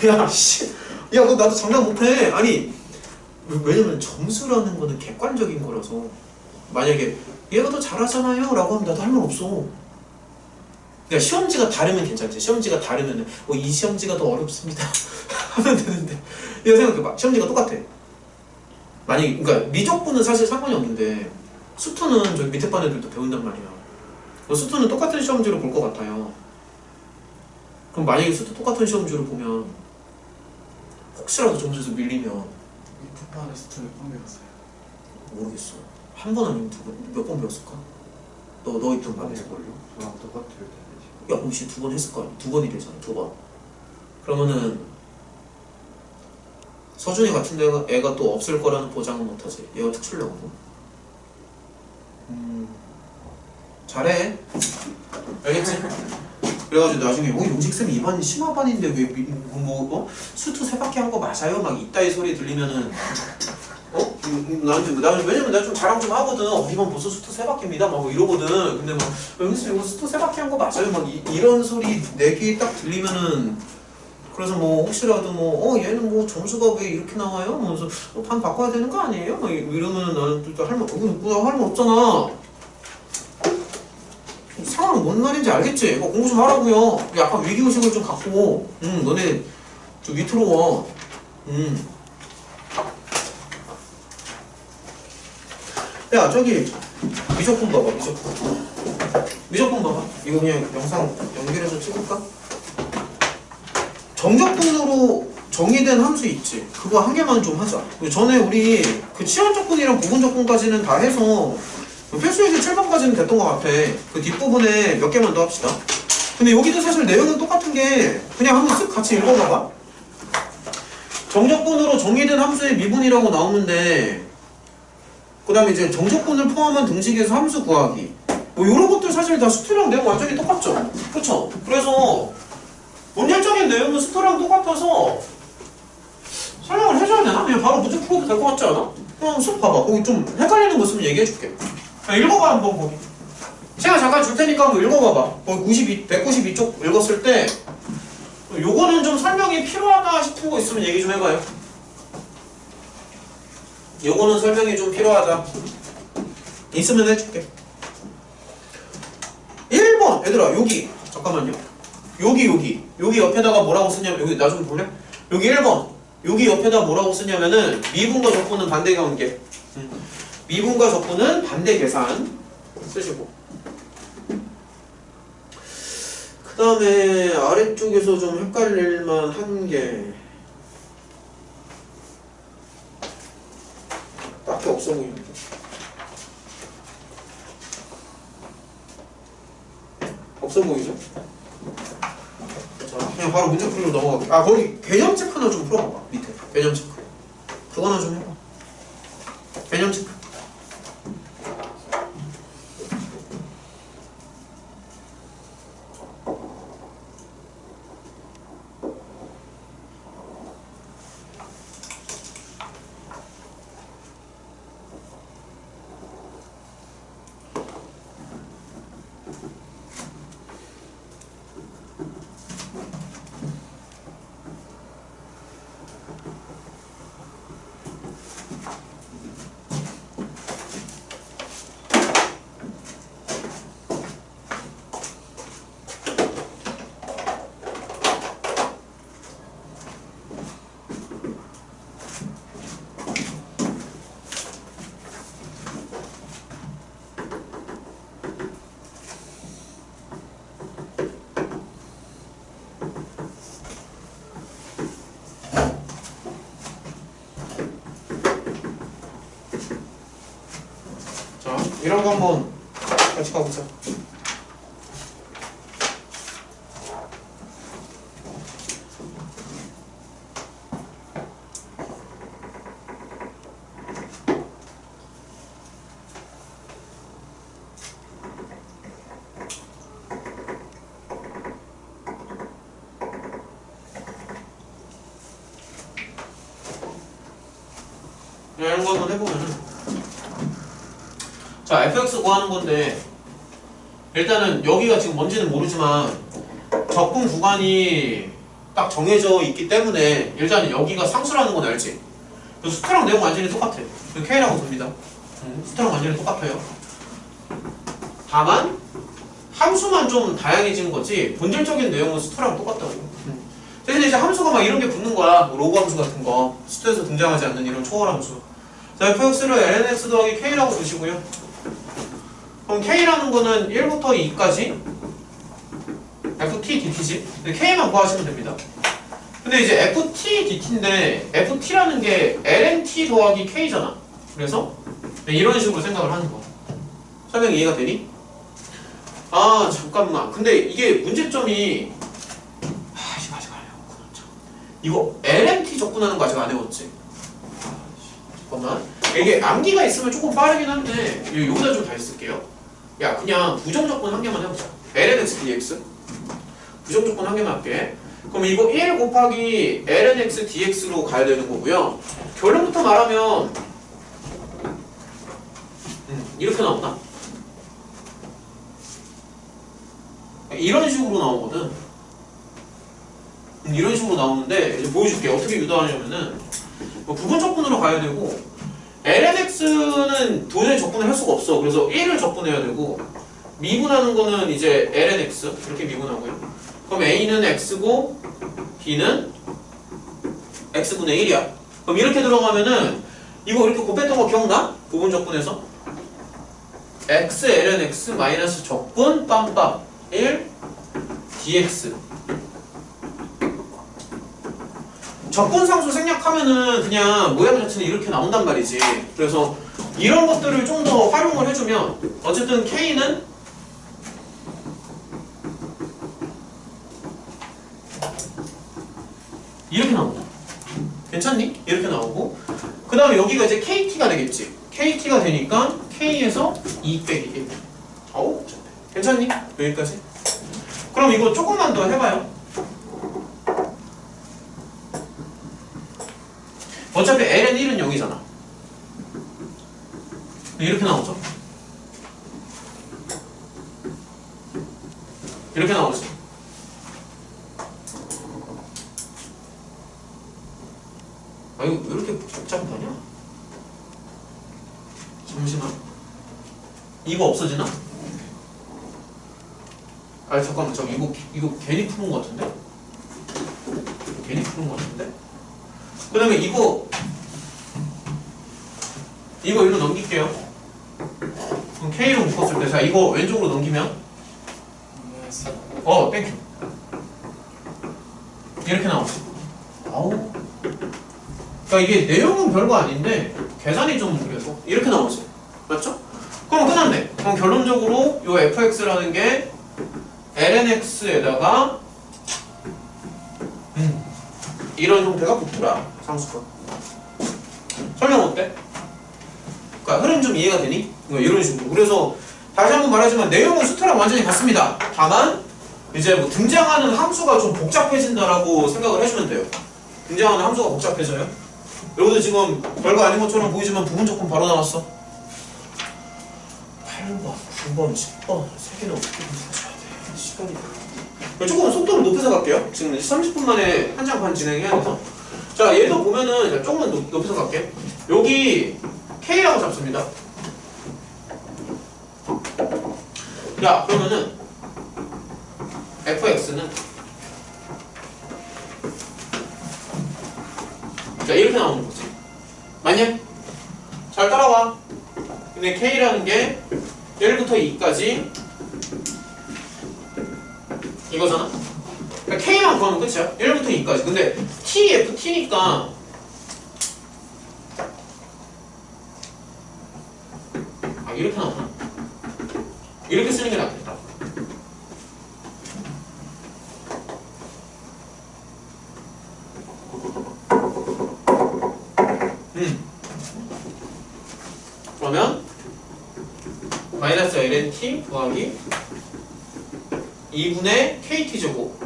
야 씨, 야 너 나도 장난 못해. 아니 왜냐면 점수라는 거는 객관적인 거라서 만약에 얘가 더 잘하잖아요 라고 하면 나도 할 말 없어. 그러니까 시험지가 다르면 괜찮지. 시험지가 다르면은 이 시험지가 더 어렵습니다 하면 되는데 이거 생각해봐. 시험지가 똑같아. 만약에 그러니까 미적분은 사실 상관이 없는데 수투는 저기 밑에 반 애들도 배운단 말이야. 수투는 똑같은 시험지로 볼 것 같아요. 그럼 만약에 수투 똑같은 시험지로 보면 혹시라도 점수에서 밀리면 밑에 반에 수트를 몇 번 배웠어요? 모르겠어. 한 번 아니면 두 번? 몇 번 배웠을까? 너 있던 반에서. 걸요? 저랑 똑같을 텐데. 야, 혹시 두 번 했을 거 아니야? 두 번이 되잖아, 두 번. 그러면은 서준이 같은 애가 또 없을 거라는 보장은 못하지. 얘가 특출나거든. 잘해. 알겠지? 그래가지고 나중에 용식쌤이 이반 심화반인데 왜 수투 세 바퀴 한 거 맞아요? 막 이따위 소리 들리면은 나한테 왜냐면 내가 좀 자랑 좀 하거든. 이번 벌써 수투 세 바퀴입니다. 막 이러거든. 근데 막 용식쌤 이거 수투 세 바퀴 한 거 맞아요? 막 이런 소리 내 귀에 딱 들리면은 그래서 혹시라도 얘는 점수가 왜 이렇게 나와요? 그래서 반 바꿔야 되는 거 아니에요? 막 이러면은 나는 또 할 말 없잖아. 상황은 뭔 말인지 알겠지? 공부 좀 하라고요. 약간 위기의식을 좀 갖고 너네 좀 위태로워. 야 저기 미적분 봐봐. 미적분 봐봐. 이거 그냥 영상 연결해서 찍을까? 정적분으로 정의된 함수 있지? 그거 한 개만 좀 하자. 전에 우리 그 치환적분이랑 부분적분까지는 다 해서 필수예제 7번까지는 됐던 것 같아. 그 뒷부분에 몇 개만 더 합시다. 근데 여기도 사실 내용은 똑같은 게 그냥 한번 쓱 같이 읽어봐봐. 정적분으로 정의된 함수의 미분이라고 나오는데 그 다음에 이제 정적분을 포함한 등식에서 함수 구하기 이런 것들 사실 다 수투랑 내용 완전히 똑같죠? 그쵸? 그래서 원칙적인 내용은 수투랑 똑같아서 설명을 해줘야 되나? 그냥 바로 문제 풀어도 될 것 같지 않아? 그냥 쓱 봐봐. 거기 좀 헷갈리는 거 있으면 얘기해줄게. 읽어봐 한번 거기. 제가 잠깐 줄 테니까 한번 읽어봐봐. 거기 192쪽 읽었을 때 요거는 좀 설명이 필요하다 싶은 거 있으면 얘기 좀 해봐요. 요거는 설명이 좀 필요하다 있으면 해줄게. 1번 얘들아 여기 잠깐만요. 여기 옆에다가 뭐라고 쓰냐면 여기 나 좀 볼래? 여기 1번 여기 옆에다 뭐라고 쓰냐면은 미분과 적분은 반대 관계. 미분과 적분은 반대 계산 쓰시고 그 다음에 아래쪽에서 좀 헷갈릴만 한 게 딱히 없어 보입니다. 없어 보이죠? 자, 그냥 바로 문제 풀이로 넘어갈게요. 거기 개념 체크나 좀 풀어봐봐. 밑에 개념 체크 그거나 좀 해봐. 개념 체크 이런 거 한번 같이 가보자. 이런 거 한번 해보면은, 자, fx 구하는 건데, 일단은 여기가 지금 뭔지는 모르지만 적분 구간이 딱 정해져 있기 때문에 일단은 여기가 상수라는 건 알지? 수트랑 내용 완전히 똑같아. K라고 봅니다. 수트랑 완전히 똑같아요. 다만 함수만 좀 다양해진 거지 본질적인 내용은 수트랑 똑같다고. 대신에 이제 함수가 막 이런 게 붙는 거야. 뭐 로그 함수 같은 거, 수트에서 등장하지 않는 이런 초월 함수. 자, fx를 lnx 더하기 k라고 두시고요. 그럼 k라는 거는 1부터 2까지 ft dt지. k만 구하시면 됩니다. 근데 이제 ft dt인데 ft라는 게 lnt 더하기 k잖아. 그래서 이런 식으로 생각을 하는 거야. 설명 이해가 되니? 아 잠깐만. 근데 이게 문제점이 이거 아직 안 해왔구나. 이거 lnt 접근하는 거 아직 안 해왔지? 잠깐만. 이게 암기가 있으면 조금 빠르긴 한데 여기다 좀 다시 쓸게요. 야 그냥 부정조건 한 개만 해보자. lnx dx 부정조건 한 개만 할게. 그럼 이거 1 곱하기 lnx dx로 가야 되는 거고요. 결론부터 말하면 이렇게 나온다. 이런 식으로 나오거든. 이런 식으로 나오는데 이제 보여줄게. 어떻게 유도하냐면은 뭐 부분적분으로 가야 되고 lnx는 도저히 적분을 할 수가 없어. 그래서 1을 적분해야 되고 미분하는 거는 이제 lnx 이렇게 미분하고요. 그럼 a는 x고 b는 x분의 1이야. 그럼 이렇게 들어가면은 이거 이렇게 곱했던 거 기억나? 부분적분에서 x lnx 마이너스 적분 빰빰 1 dx 적분상수 생략하면은 그냥 모양 자체는 이렇게 나온단 말이지. 그래서 이런 것들을 좀 더 활용을 해주면 어쨌든 K는 이렇게 나온다. 괜찮니? 이렇게 나오고 그 다음에 여기가 이제 KT가 되겠지. KT가 되니까 K에서 2 빼기 1. 어우 괜찮니? 여기까지? 그럼 이거 조금만 더 해봐요. 어차피 ln 1은 0이잖아. 이렇게 나오죠? 이렇게 나오죠? 아 이거 왜 이렇게 복잡하냐? 잠시만. 이거 없어지나? 아 잠깐만 이거 괜히 푸는 거 같은데? 괜히 푸는 거 같은데? 그 다음에 이거 일로 넘길게요. 그럼 K로 묶었을 때, 자, 이거 왼쪽으로 넘기면? 땡큐. 이렇게 나오지. 아우. 그러니까 이게 내용은 별거 아닌데, 계산이 좀 그래서. 이렇게 나오지. 맞죠? 그럼 끝났네. 그럼 결론적으로 요 fx라는 게 lnx에다가 이런 형태가 붙더라. 상수가. 설명 어때? 그러니까 흐름 좀 이해가 되니? 이런 식으로. 그래서 다시 한번 말하지만 내용은 수트랑 완전히 같습니다. 다만 이제 뭐 등장하는 함수가 좀 복잡해진다라고 생각을 해주면 돼요. 등장하는 함수가 복잡해져요. 여러분들 지금 별거 아닌 것처럼 보이지만 부분적분 바로 나왔어. 8번, 9번, 10번 세 개는 어떻게 분석해야 돼? 시간이 조금 속도를 높여서 갈게요. 지금 30분 만에 한 장 반 진행해야 돼서. 자, 얘도 보면은 조금만 높여서 갈게. 여기 K라고 잡습니다. 야, 그러면은 fx는 자, 이렇게 나오는 거지. 맞냐? 잘 따라와. 근데 K라는 게 1부터 2까지 이거잖아? 그러니까 K만 구하면 끝이야. 1부터 2까지. 근데 TFT니까 이렇게 나오나? 이렇게 쓰는 게 낫겠다. 그러면 마이너스 lnt 더하기 2분의 kt제곱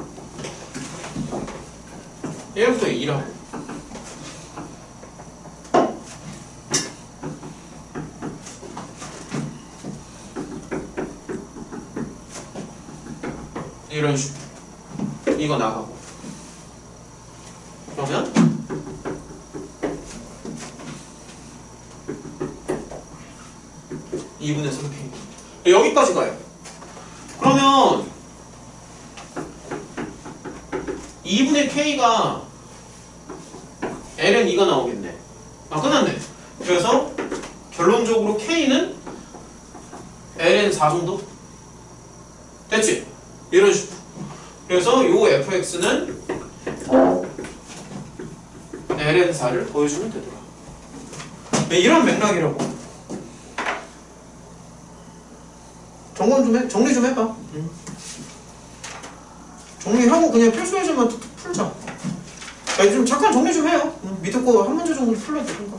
1부터 2라고. 이런 식으로 이거 나가고. 그러면 2분의 3k 여기까지 가요. 그러면 2분의 k가 ln 2가 나오겠네. 아, 끝났네. 그래서 결론적으로 k는 ln 4 정도? 됐지? 이런 식으로. 그래서 요 fx는 ln 4를 보여주면 되더라. 네, 이런 맥락이라고. 정리 좀 해봐. 정리하고 그냥 필수 예제만 툭툭 풀자. 자, 좀 잠깐 정리 좀 해요. 밑에 거 한 문제 정도 풀러도 되니까.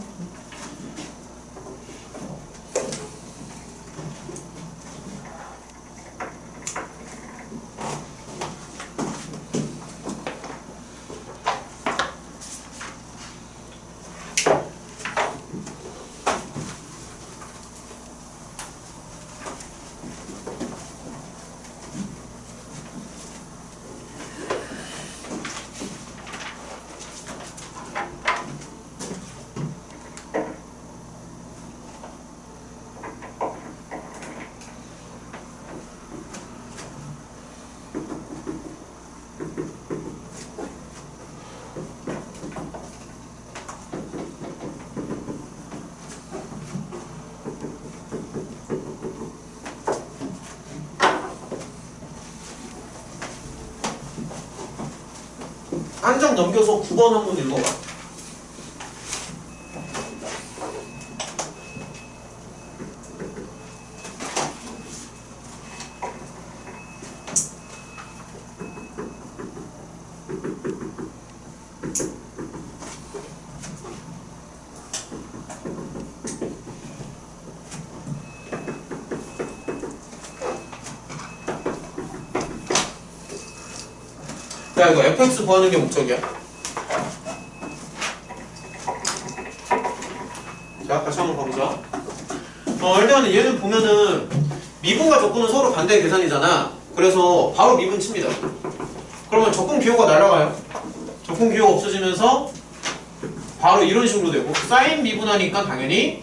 한 장 넘겨서 9번 한번 읽어봐. 야, 이거 fx 구하는 게 목적이야. 자, 다시 한번 가보자. 일단은 얘는 보면은 미분과 적분은 서로 반대 계산이잖아. 그래서 바로 미분 칩니다. 그러면 적분 기호가 날아가요. 적분 기호가 없어지면서 바로 이런 식으로 되고, 사인 미분하니까 당연히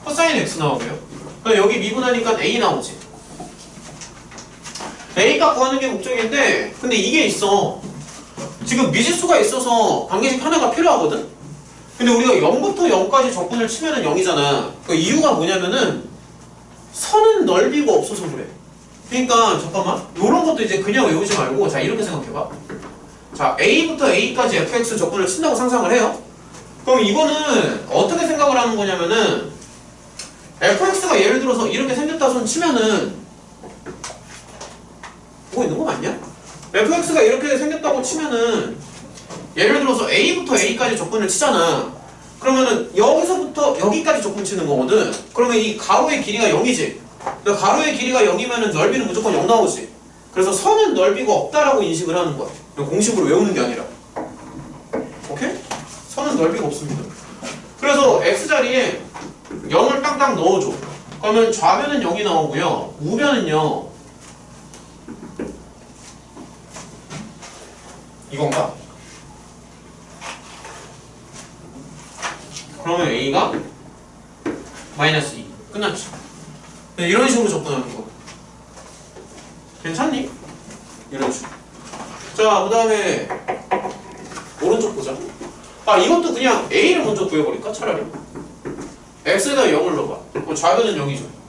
코사인 x 나오고요. 그럼 여기 미분하니까 a 나오지. a값 구하는 게 목적인데, 근데 이게 있어. 지금 미지수가 있어서 관계식 하나가 필요하거든? 근데 우리가 0부터 0까지 적분을 치면은 0이잖아. 그 이유가 뭐냐면은 선은 넓이가 없어서 그래. 그러니까 잠깐만, 요런 것도 이제 그냥 외우지 말고, 자, 이렇게 생각해봐. 자, a부터 a까지 fx 적분을 친다고 상상을 해요. 그럼 이거는 어떻게 생각을 하는 거냐면은 fx가 예를 들어서 이렇게 생겼다 손 치면은 보고 있는 거 맞냐? fx가 이렇게 생겼다고 치면은 예를 들어서 a부터 a까지 적분을 치잖아. 그러면은 여기서부터 여기까지 적분 치는 거거든. 그러면 이 가로의 길이가 0이지. 그러니까 가로의 길이가 0이면은 넓이는 무조건 0 나오지. 그래서 선은 넓이가 없다라고 인식을 하는 거야. 공식으로 외우는 게 아니라. 오케이? 선은 넓이가 없습니다. 그래서 x자리에 0을 땅땅 넣어줘. 그러면 좌변은 0이 나오고요. 우변은요, 이건가? 그러면 a가 마이너스 2. 끝났지. 이런 식으로 접근하는 거. 괜찮니? 이런 식으로. 자, 그 다음에 오른쪽 보자. 아, 이것도 그냥 a를 먼저 구해버릴까? 차라리. x에다 0을 넣어봐. 좌변은 0이죠.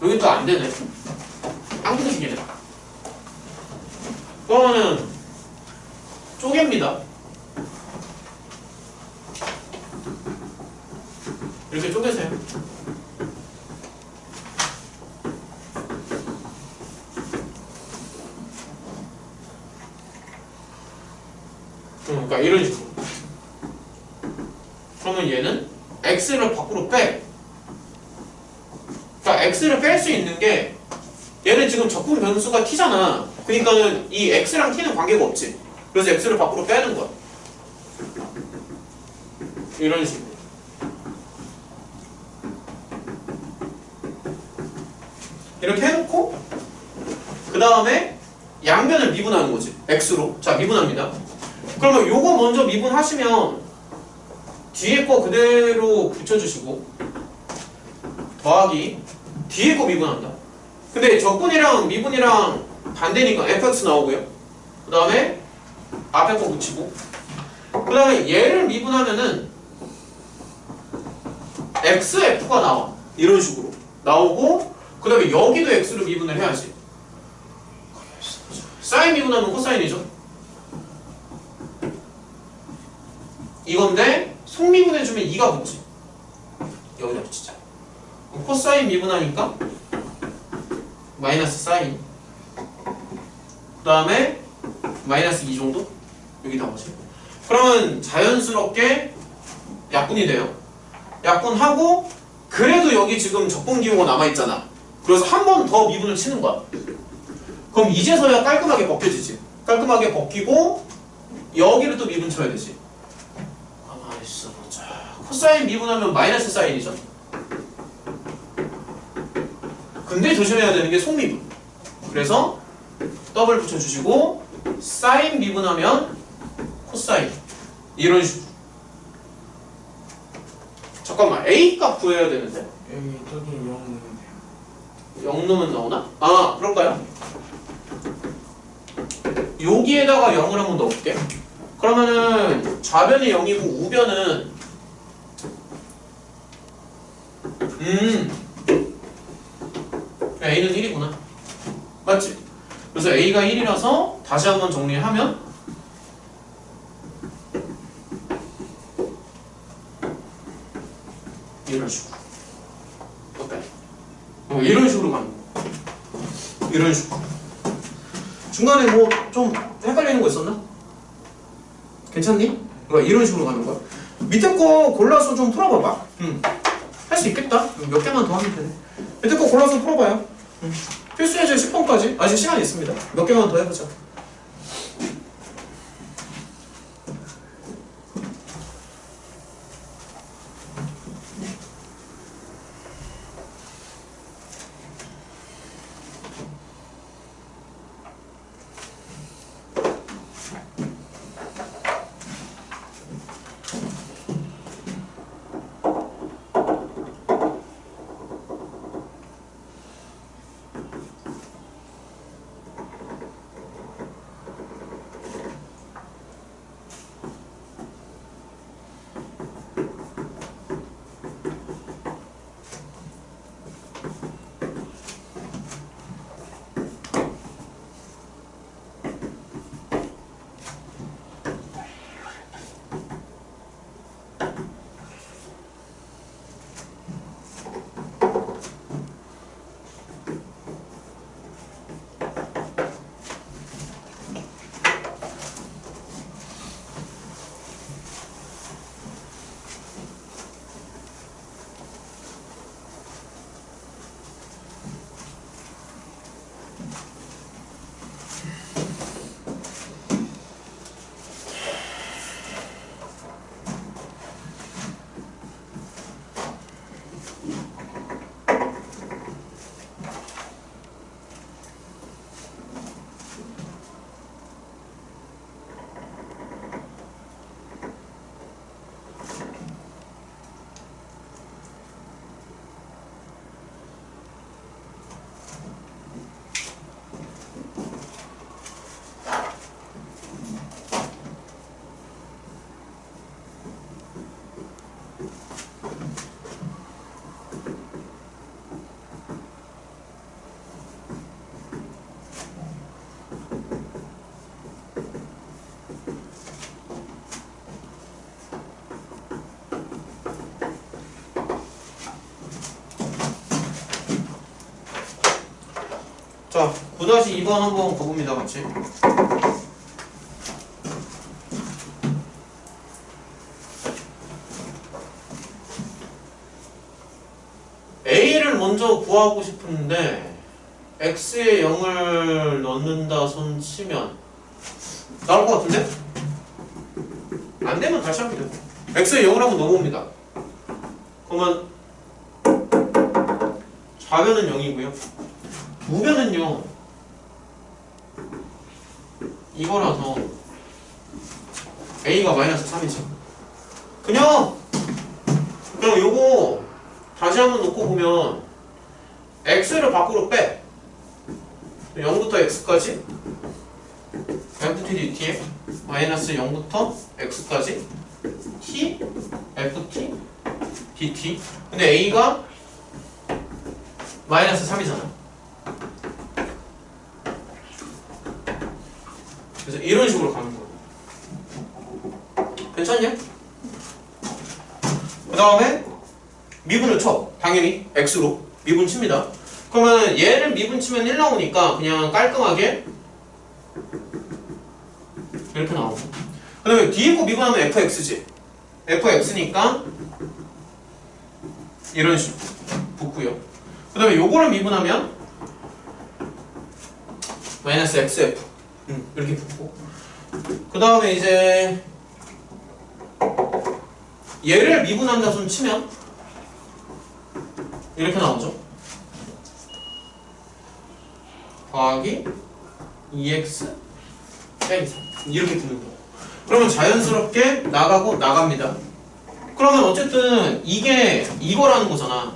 여기 또 안 되네. 앙금식이네. 그러면은 쪼갭니다. 이렇게 쪼개세요. 그러니까 이런 식으로. 그러면 얘는 x를 밖으로 빼. 그러니까 x를 뺄 수 있는 게 얘는 지금 적분 변수가 t잖아. 그러니까는 이 x랑 t는 관계가 없지. 그래서 x를 밖으로 빼는 거야. 이런 식으로. 이렇게 해놓고 그 다음에 양변을 미분하는 거지. x로. 자, 미분합니다. 그러면 요거 먼저 미분하시면 뒤에 거 그대로 붙여주시고 더하기 뒤에 거 미분한다. 근데 적분이랑 미분이랑 반대니까 fx 나오고요. 그 다음에 앞에 거 붙이고 그 다음에 얘를 미분하면은 xf가 나와. 이런 식으로 나오고 그 다음에 여기도 x로 미분을 해야지. 사인 미분하면 코사인이죠. 이건데 속미분해주면 2가 붙지. 여기다 붙이자. 코사인 미분하니까 마이너스 사인 그 다음에 마이너스 2 정도? 여기 나오지. 그러면 자연스럽게 약분이 돼요. 약분하고 그래도 여기 지금 적분기호가 남아있잖아. 그래서 한 번 더 미분을 치는 거야. 그럼 이제서야 깔끔하게 벗겨지지. 깔끔하게 벗기고 여기를 또 미분 쳐야 되지. 가만히 있어보자. 코사인 미분하면 마이너스 사인이죠. 근데 조심해야 되는 게 속미분. 그래서 더블 붙여주시고 사인 미분하면 코사인. 이런 식으로. 잠깐만, A 값 구해야 되는데 여기 저기 0 넣으면 돼요. 0 넣으면 나오나? 아, 그럴까요? 여기에다가 0을 한번 넣어볼게. 그러면은 좌변이 0이고 우변은 A는 1이구나. 맞지? 그래서 A가 1이라서 다시 한번 정리하면 이런 식으로. 어때? 이런 식으로 가는 거. 이런 식으로. 중간에 뭐 좀 헷갈리는 거 있었나? 괜찮니? 그러니까 이런 식으로 가는 거야. 밑에 거 골라서 좀 풀어봐봐. 할 수 있겠다. 몇 개만 더 하면 되네. 밑에 거 골라서 풀어봐요. 필수 예제 10번까지 아직 시간이 있습니다. 몇 개만 더 해보자. 자, 9-2번 한번 가봅니다, 같이. A를 먼저 구하고 싶은데 X에 0을 넣는다 손 치면 나올 것 같은데? 안 되면 다시 하면 돼요. X에 0을 한번 넣어봅니다. 그러면 좌변은 0이고요. 우변은요. 이거라서 A가 -3이죠. 그냥 요거 다시 한번 놓고 보면 X를 밖으로 빼. 0부터 X까지 FT DT에 -0부터 X까지 T FT DT. 근데 A가 -3이잖아. 그래서 이런 식으로 가는 거야. 괜찮냐? 그 다음에 미분을 쳐. 당연히 X로 미분 칩니다. 그러면 얘를 미분 치면 1 나오니까 그냥 깔끔하게 이렇게 나오고, 그 다음에 뒤에 거 미분하면 fx지. fx니까 이런 식으로 붙고요. 그 다음에 요거를 미분하면 -xf 이렇게 붙고, 그 다음에 이제 얘를 미분한다 손 치면 이렇게 나오죠. 더하기 2x 빼기 3 이렇게 붙는 거. 그러면 자연스럽게 나가고 나갑니다. 그러면 어쨌든 이게 이거라는 거잖아.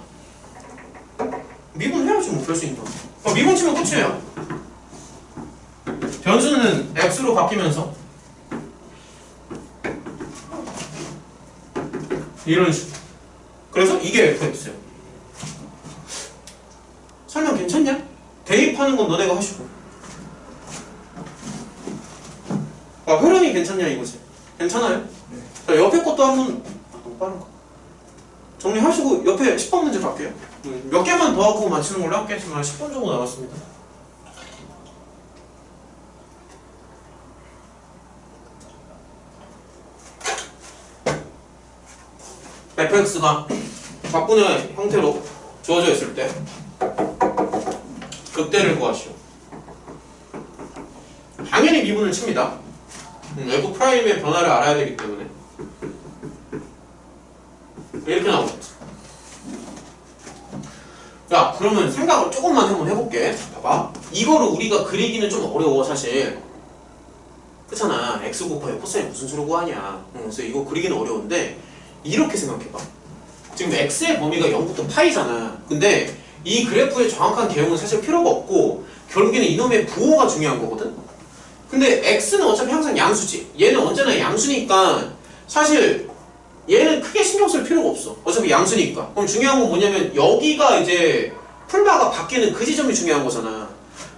미분해야지 뭐 별 수 있는 거. 미분 치면 끝이에요. 변수는 x로 바뀌면서 이런 식으로. 그래서 이게 fx예요. 설명 괜찮냐? 대입하는 건 너네가 하시고. 흐름이 괜찮냐 이거지. 괜찮아요? 네. 자, 옆에 것도 한번 너무 빠른가? 정리하시고 옆에 10번 문제 갈게요. 몇 개만 더 하고 맞추는 걸로 할게요. 지금 한 10분 정도 남았습니다. fx가 각분의 형태로 주어져 있을 때 극대를 구하시오. 당연히 미분을 칩니다. F'의 변화를 알아야 되기 때문에 이렇게 나오겠지. 야, 그러면 생각을 조금만 한번 해볼게. 봐봐. 이거를 우리가 그리기는 좀 어려워 사실. 그렇잖아. X 곱하기 코사인 무슨 수로 구하냐. 그래서 이거 그리기는 어려운데 이렇게 생각해봐. 지금 X의 범위가 0부터 파이잖아. 근데 이 그래프의 정확한 개형은 사실 필요가 없고 결국에는 이놈의 부호가 중요한 거거든. 근데 X는 어차피 항상 양수지. 얘는 언제나 양수니까 사실 얘는 크게 신경 쓸 필요가 없어. 어차피 양수니까. 그럼 중요한 건 뭐냐면 여기가 이제 풀바가 바뀌는 그 지점이 중요한 거잖아.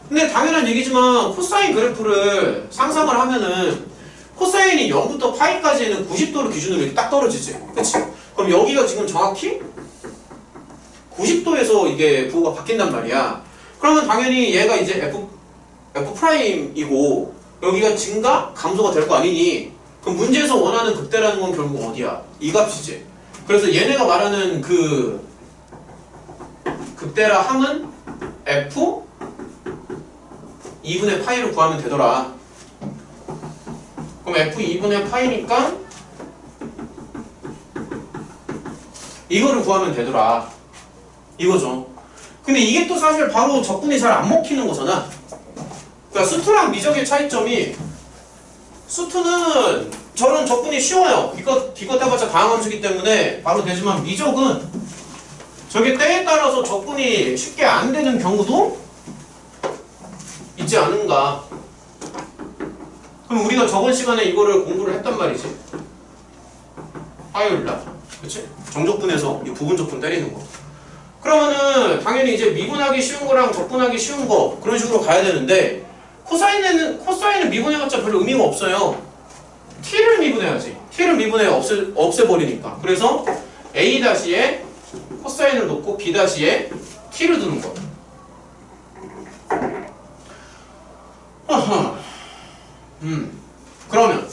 근데 당연한 얘기지만 코사인 그래프를 상상을 하면은 코사인이 0부터 파이까지는 90도를 기준으로 이렇게 딱 떨어지지. 그치? 그럼 여기가 지금 정확히 90도에서 이게 부호가 바뀐단 말이야. 그러면 당연히 얘가 이제 F'이고 여기가 증가, 감소가 될 거 아니니? 그럼 문제에서 원하는 극대라는 건 결국 어디야? 이 값이지. 그래서 얘네가 말하는 그 극대라 함은 F 2분의 파이를 구하면 되더라. 그럼 F 2분의 파이니까 이거를 구하면 되더라. 이거죠. 근데 이게 또 사실 바로 적분이 잘 안 먹히는 거잖아. 그러니까 수투랑 미적의 차이점이, 수투는 저런 적분이 쉬워요. 기껏 해봤자 다항함수기 때문에 바로 되지만 미적은 저게 때에 따라서 적분이 쉽게 안 되는 경우도 있지 않은가. 그럼 우리가 저번 시간에 이거를 공부를 했단 말이지. 화요일날. 그치? 정적분에서 이 부분적분 때리는 거. 그러면은 당연히 이제 미분하기 쉬운 거랑 적분하기 쉬운 거 그런 식으로 가야 되는데 코사인은 미분해봤자 별로 의미가 없어요. t를 미분해야지. t를 미분해 없애버리니까. 그래서 a-에 코사인을 놓고 b-에 t를 두는 거야. 어허. 그러면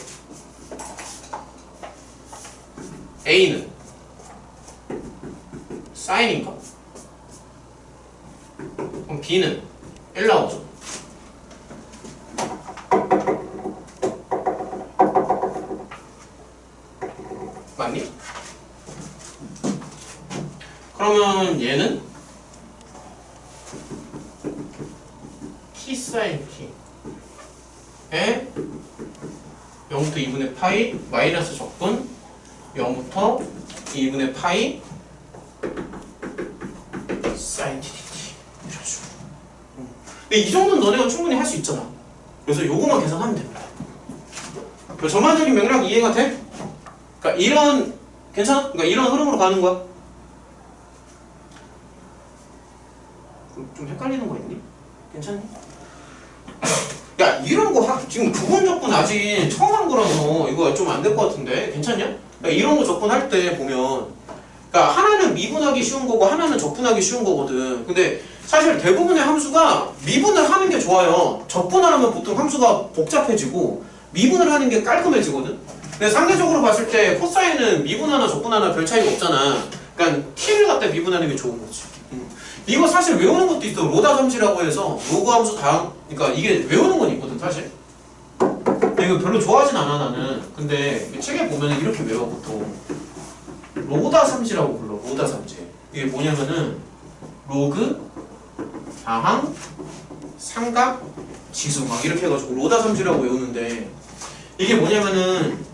A는 사인인가? 그럼 B는 1 나오죠. 맞니? 그러면 얘는 T 사인 T에 0부터 2분의 파이 마이너스 적분 0부터 2분의 파이 사인 T 이런 식으로. 근데 이 정도는 너네가 충분히 할 수 있잖아. 그래서 요거만 계산하면 됩니다. 그래서 전반적인 맥락 이해가 돼? 그러니까 이런 괜찮아? 그러니까 이런 흐름으로 가는 거야. 좀 헷갈리는 거 있니? 괜찮니? 야 이런 거 지금 부분 적분 아직 처음 한 거라서 이거 좀 안 될 것 같은데 괜찮냐? 그러니까 이런 거 적분할 때 보면 그러니까 하나는 미분하기 쉬운 거고 하나는 적분하기 쉬운 거거든. 근데 사실 대부분의 함수가 미분을 하는 게 좋아요. 적분을 하면 보통 함수가 복잡해지고 미분을 하는 게 깔끔해지거든. 근데 상대적으로 봤을 때 코사인은 미분 하나 적분 하나 별 차이가 없잖아. 그러니까 t를 갖다 미분하는 게 좋은 거지. 이거 사실 외우는 것도 있어. 로다 점지라고 해서 로그 함수 다음, 그러니까 이게 외우는 건 있거든 사실. 근데 이거 별로 좋아하진 않아 나는. 근데 책에 보면 이렇게 외워 보통. 로다 삼지라고 불러. 로다 삼지. 이게 뭐냐면은 로그, 다항, 삼각, 지수 막 이렇게 해가지고 로다 삼지라고 외우는데 이게 뭐냐면은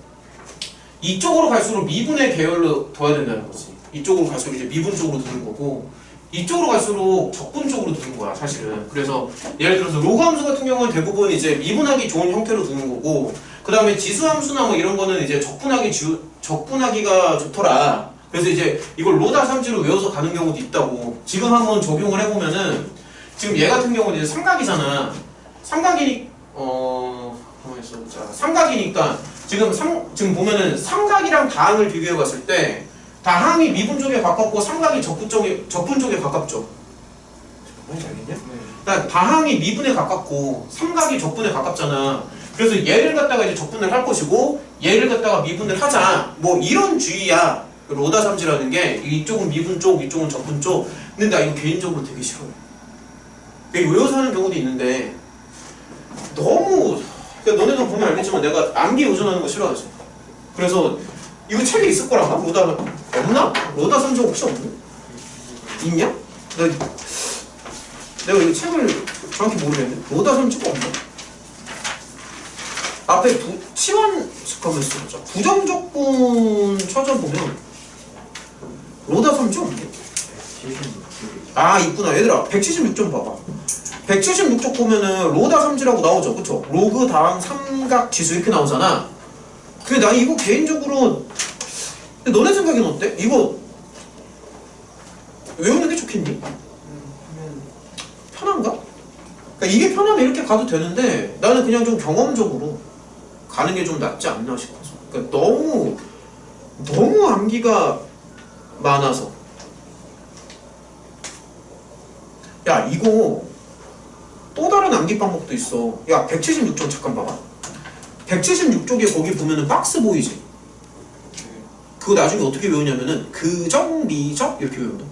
이쪽으로 갈수록 미분의 계열로 둬야 된다는 거지. 이쪽으로 갈수록 이제 미분 쪽으로 두는 거고 이쪽으로 갈수록 적분 쪽으로 두는 거야 사실은. 그래서 예를 들어서 로그 함수 같은 경우는 대부분 이제 미분하기 좋은 형태로 두는 거고 그 다음에 지수 함수나 뭐 이런 거는 이제 적분하기가 좋더라. 그래서 이제 이걸 로다 삼지로 외워서 가는 경우도 있다고. 지금 한번 적용을 해보면은 지금 얘 같은 경우는 이제 삼각이잖아. 삼각이니 가만히 있어보자. 삼각이니까 지금 보면은 삼각이랑 다항을 비교해 봤을 때 다항이 미분 쪽에 가깝고 삼각이 적분 쪽에 가깝죠. 뭔지 알겠냐? 그러니까 다항이 미분에 가깝고 삼각이 적분에 가깝잖아. 그래서 얘를 갖다가 이제 적분을 할 것이고 얘를 갖다가 미분을 하자. 뭐 이런 주의야. 로다 삼지라는 게 이쪽은 미분 쪽, 이쪽은 적분 쪽. 근데 나 이거 개인적으로 되게 싫어요. 이게 외워서 하는 경우도 있는데 너무 그러니까 너네도 보면 알겠지만 내가 암기 의존하는 거 싫어하지. 그래서 이거 책에 있을 거라나? 로다 없나? 로다 삼지 혹시 없나? 있냐? 내가 이거 책을 정확히 모르겠네. 로다 삼지가 없나? 앞에 치환 잠깐만 있어보자. 부정적분 찾아보면 로다 삼지 없네. 아 있구나. 얘들아 176점 봐봐. 176쪽 보면은 로다 삼지라고 나오죠. 그쵸? 로그, 다항, 삼각, 지수 이렇게 나오잖아. 근데 나 이거 개인적으로 근데 너네 생각엔 어때? 이거 외우는 게 좋겠니? 편한가? 그러니까 이게 편하면 이렇게 가도 되는데 나는 그냥 좀 경험적으로 가는 게 좀 낫지 않나 싶어서. 그러니까 너무 암기가 많아서. 야 이거 또 다른 암기 방법도 있어. 야 176쪽 잠깐 봐봐. 176쪽에 거기 보면은 박스 보이지? 그거 나중에 어떻게 외우냐면은 그정, 미적 이렇게 외운다.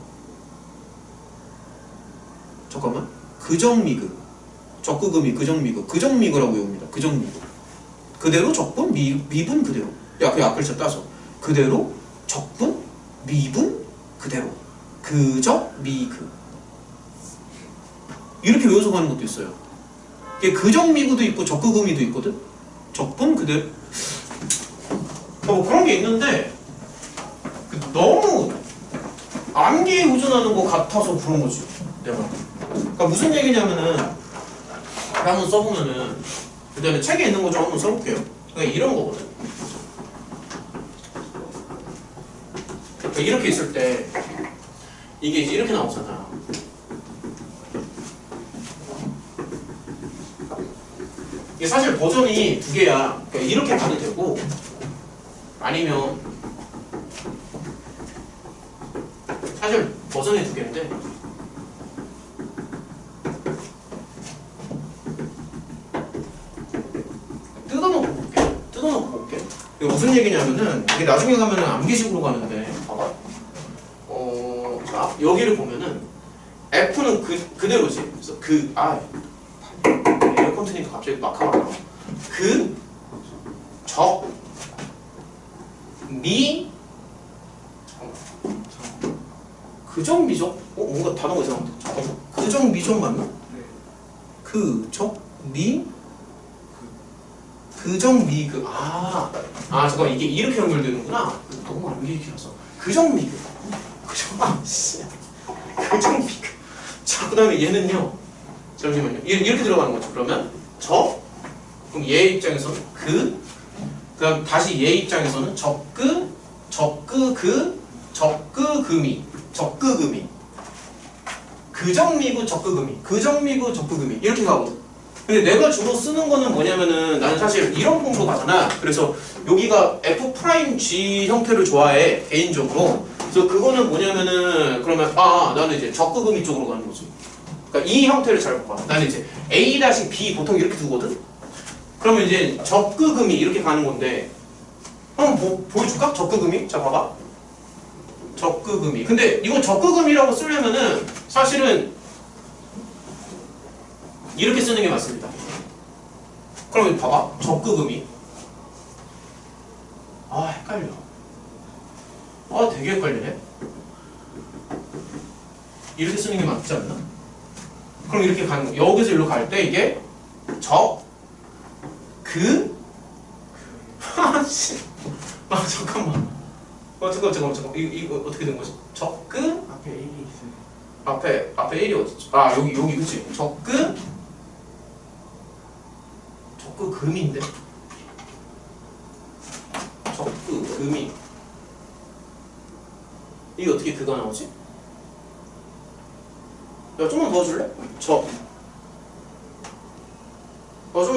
잠깐만. 그정, 미그. 적그금이 그정, 미그. 그정, 미그라고 외웁니다. 그정, 미그. 그대로 적분, 미분 그대로. 야 그 앞글자 따서. 그대로 적분, 미분 그대로. 그정, 미그. 이렇게 외워서 가는 것도 있어요. 이게 그정미구도 있고 적그금이도 있거든? 적분 그대로. 뭐 그런 게 있는데 너무 암기에 의존하는 것 같아서 그런 거지 내가. 그러니까 무슨 얘기냐면은 한번 써보면은 그다음에 책에 있는 거 좀 한번 써볼게요. 그러니까 이런 거거든. 그러니까 이렇게 있을 때 이게 이제 이렇게 나오잖아. 이게 사실 버전이 두 개야. 그러니까 이렇게 가도 되고 아니면 사실 버전이 두 개인데 뜯어놓고 볼게. 이게 무슨 얘기냐면은 이게 나중에 가면은 암기식으로 가는데 봐봐. 자 여기를 보면은 F는 그대로지. 그래서 에어컨 트니까 갑자기 막하고 나와. 그정미적? 뭔가 단어가 이상한데. 잠깐만. 그정미적 맞나? 네. 잠깐 이게 이렇게 연결되는구나. 너무 암기식이라서. 그정미그. 그정미그. 자, 그 다음에 얘는요. 잠시만요. 이렇게 들어가는 거죠. 그러면 그럼 얘 입장에서는 그 다음 다시 얘 입장에서는 적그금이 그정미구 적그금이 이렇게 가거든. 근데 내가 주로 쓰는 거는 뭐냐면은 나는 사실 이런 공부 가잖아. 그래서 여기가 F'G 형태를 좋아해 개인적으로. 그래서 그거는 뭐냐면은 그러면 나는 이제 적그금이 쪽으로 가는 거지. 그러니까 이 형태를 잘 봐. 나는 이제 A-B 보통 이렇게 두거든. 그러면 이제 적그금이 이렇게 가는 건데 한번 보여줄까? 적그금이? 자 봐봐. 적그금이. 근데 이거 적그금이라고 쓰려면은 사실은 이렇게 쓰는 게 맞습니다. 그럼 봐봐. 적그금이. 헷갈려. 되게 헷갈리네. 이렇게 쓰는 게 맞지 않나? 그럼 이렇게 가는 거. 여기서 이리로 갈 때 이게 잠깐만. 잠깐만. 이거 어떻게 된 거지? 앞에 A이 있어요. 앞에 1이 어딨지? 여기 그치? 적그금인데? 적그금이. 이게 어떻게 그가 나오지? 야, 좀만 도와줄래? 좀만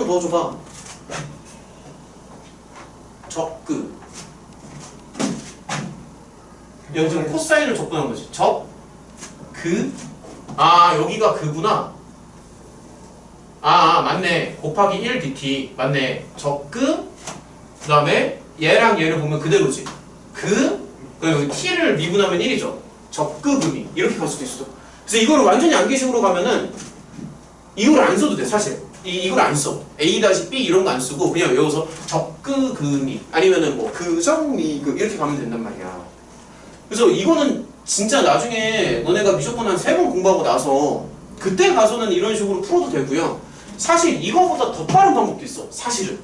도와줘봐. 적그. 여기 지금 코사인을 적분한 거지. 여기가 그구나. 맞네. 곱하기 1dt. 맞네. 적그. 그 다음에 얘랑 얘를 보면 그대로지. 여기 t를 미분하면 1이죠. 적그금이. 이렇게 갈 수도 있어. 그래서 이거를 완전히 암기식으로 가면은 이걸 안 써도 돼, 사실. 이걸 안 써. A-B 이런 거 안 쓰고 그냥 외워서 적그금이 아니면은 뭐 그정미그 이렇게 가면 된단 말이야. 그래서 이거는 진짜 나중에 너네가 무조건 한 3번 공부하고 나서 그때 가서는 이런 식으로 풀어도 되고요. 사실 이거보다 더 빠른 방법도 있어. 사실은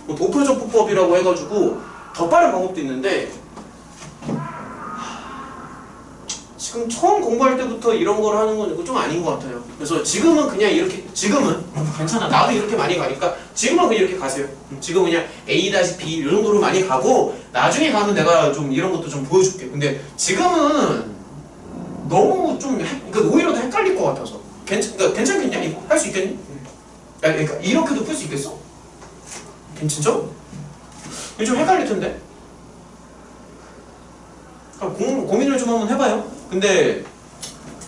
뭐 도표적보법이라고 해가지고 더 빠른 방법도 있는데 지금 처음 공부할 때부터 이런 걸 하는 건 이거 좀 아닌 것 같아요. 그래서 지금은 그냥 이렇게, 지금은 괜찮아. 나도 이렇게 많이 가니까 지금은 그냥 이렇게 가세요. 지금은 그냥 A-B 이 정도로 많이 가고 나중에 가면 내가 좀 이런 것도 좀 보여줄게. 근데 지금은 너무 좀 그러니까 오히려 더 헷갈릴 것 같아서. 그러니까 괜찮겠냐? 이거 할 수 있겠니? 그러니까 이렇게도 풀 수 있겠어? 괜찮죠? 이거 좀 헷갈릴 텐데. 고민을 좀 한번 해봐요. 근데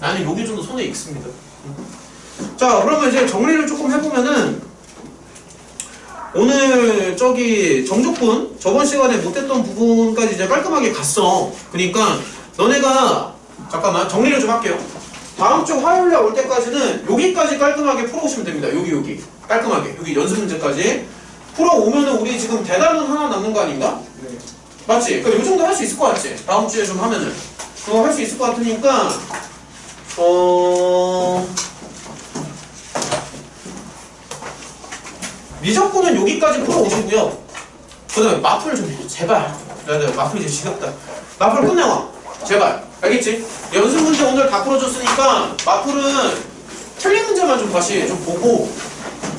나는 여기 정도 손에 익습니다. 자, 그러면 이제 정리를 조금 해보면은 오늘 정족분 저번 시간에 못했던 부분까지 이제 깔끔하게 갔어. 그러니까 너네가 잠깐만 정리를 좀 할게요. 다음 주 화요일날 올 때까지는 여기까지 깔끔하게 풀어오시면 됩니다. 여기 깔끔하게 여기 연습 문제까지 풀어오면은 우리 지금 대답은 하나 남는 거 아닌가? 네. 맞지? 그러니까 이 정도 할 수 있을 것 같지? 다음 주에 좀 하면은 그거 할 수 있을 것 같으니까 미적분은 여기까지 풀어오시고요. 그 다음에 마플 좀 해줘. 제발. 마플 이제 지겹다. 마플 끝내와. 제발. 알겠지? 연습 문제 오늘 다 풀어줬으니까 마플은 틀린 문제만 좀 다시 좀 보고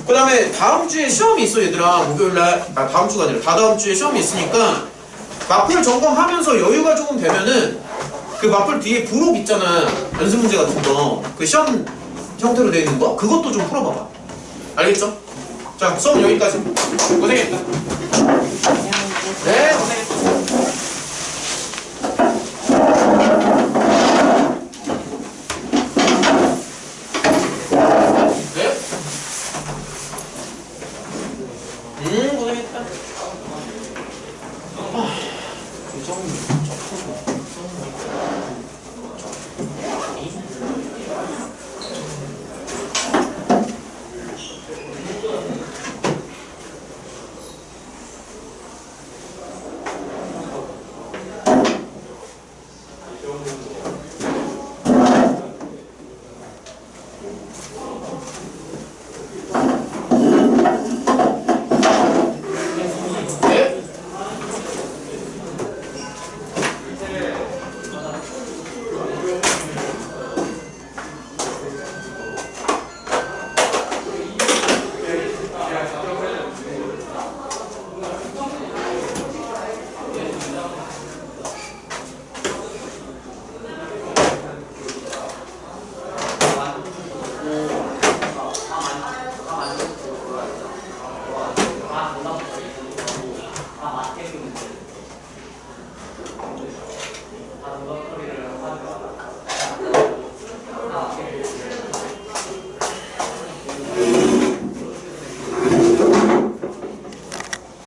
그 다음에 다음 주에 시험이 있어 얘들아. 목요일날 다음 주가 아니라 다다음 주에 시험이 있으니까 마플 점검하면서 여유가 조금 되면은 그 마플 뒤에 부록 있잖아. 연습 문제 같은 거. 그 시험 형태로 되어 있는 거. 그것도 좀 풀어봐봐. 알겠죠? 자, 수업 여기까지. 고생했다.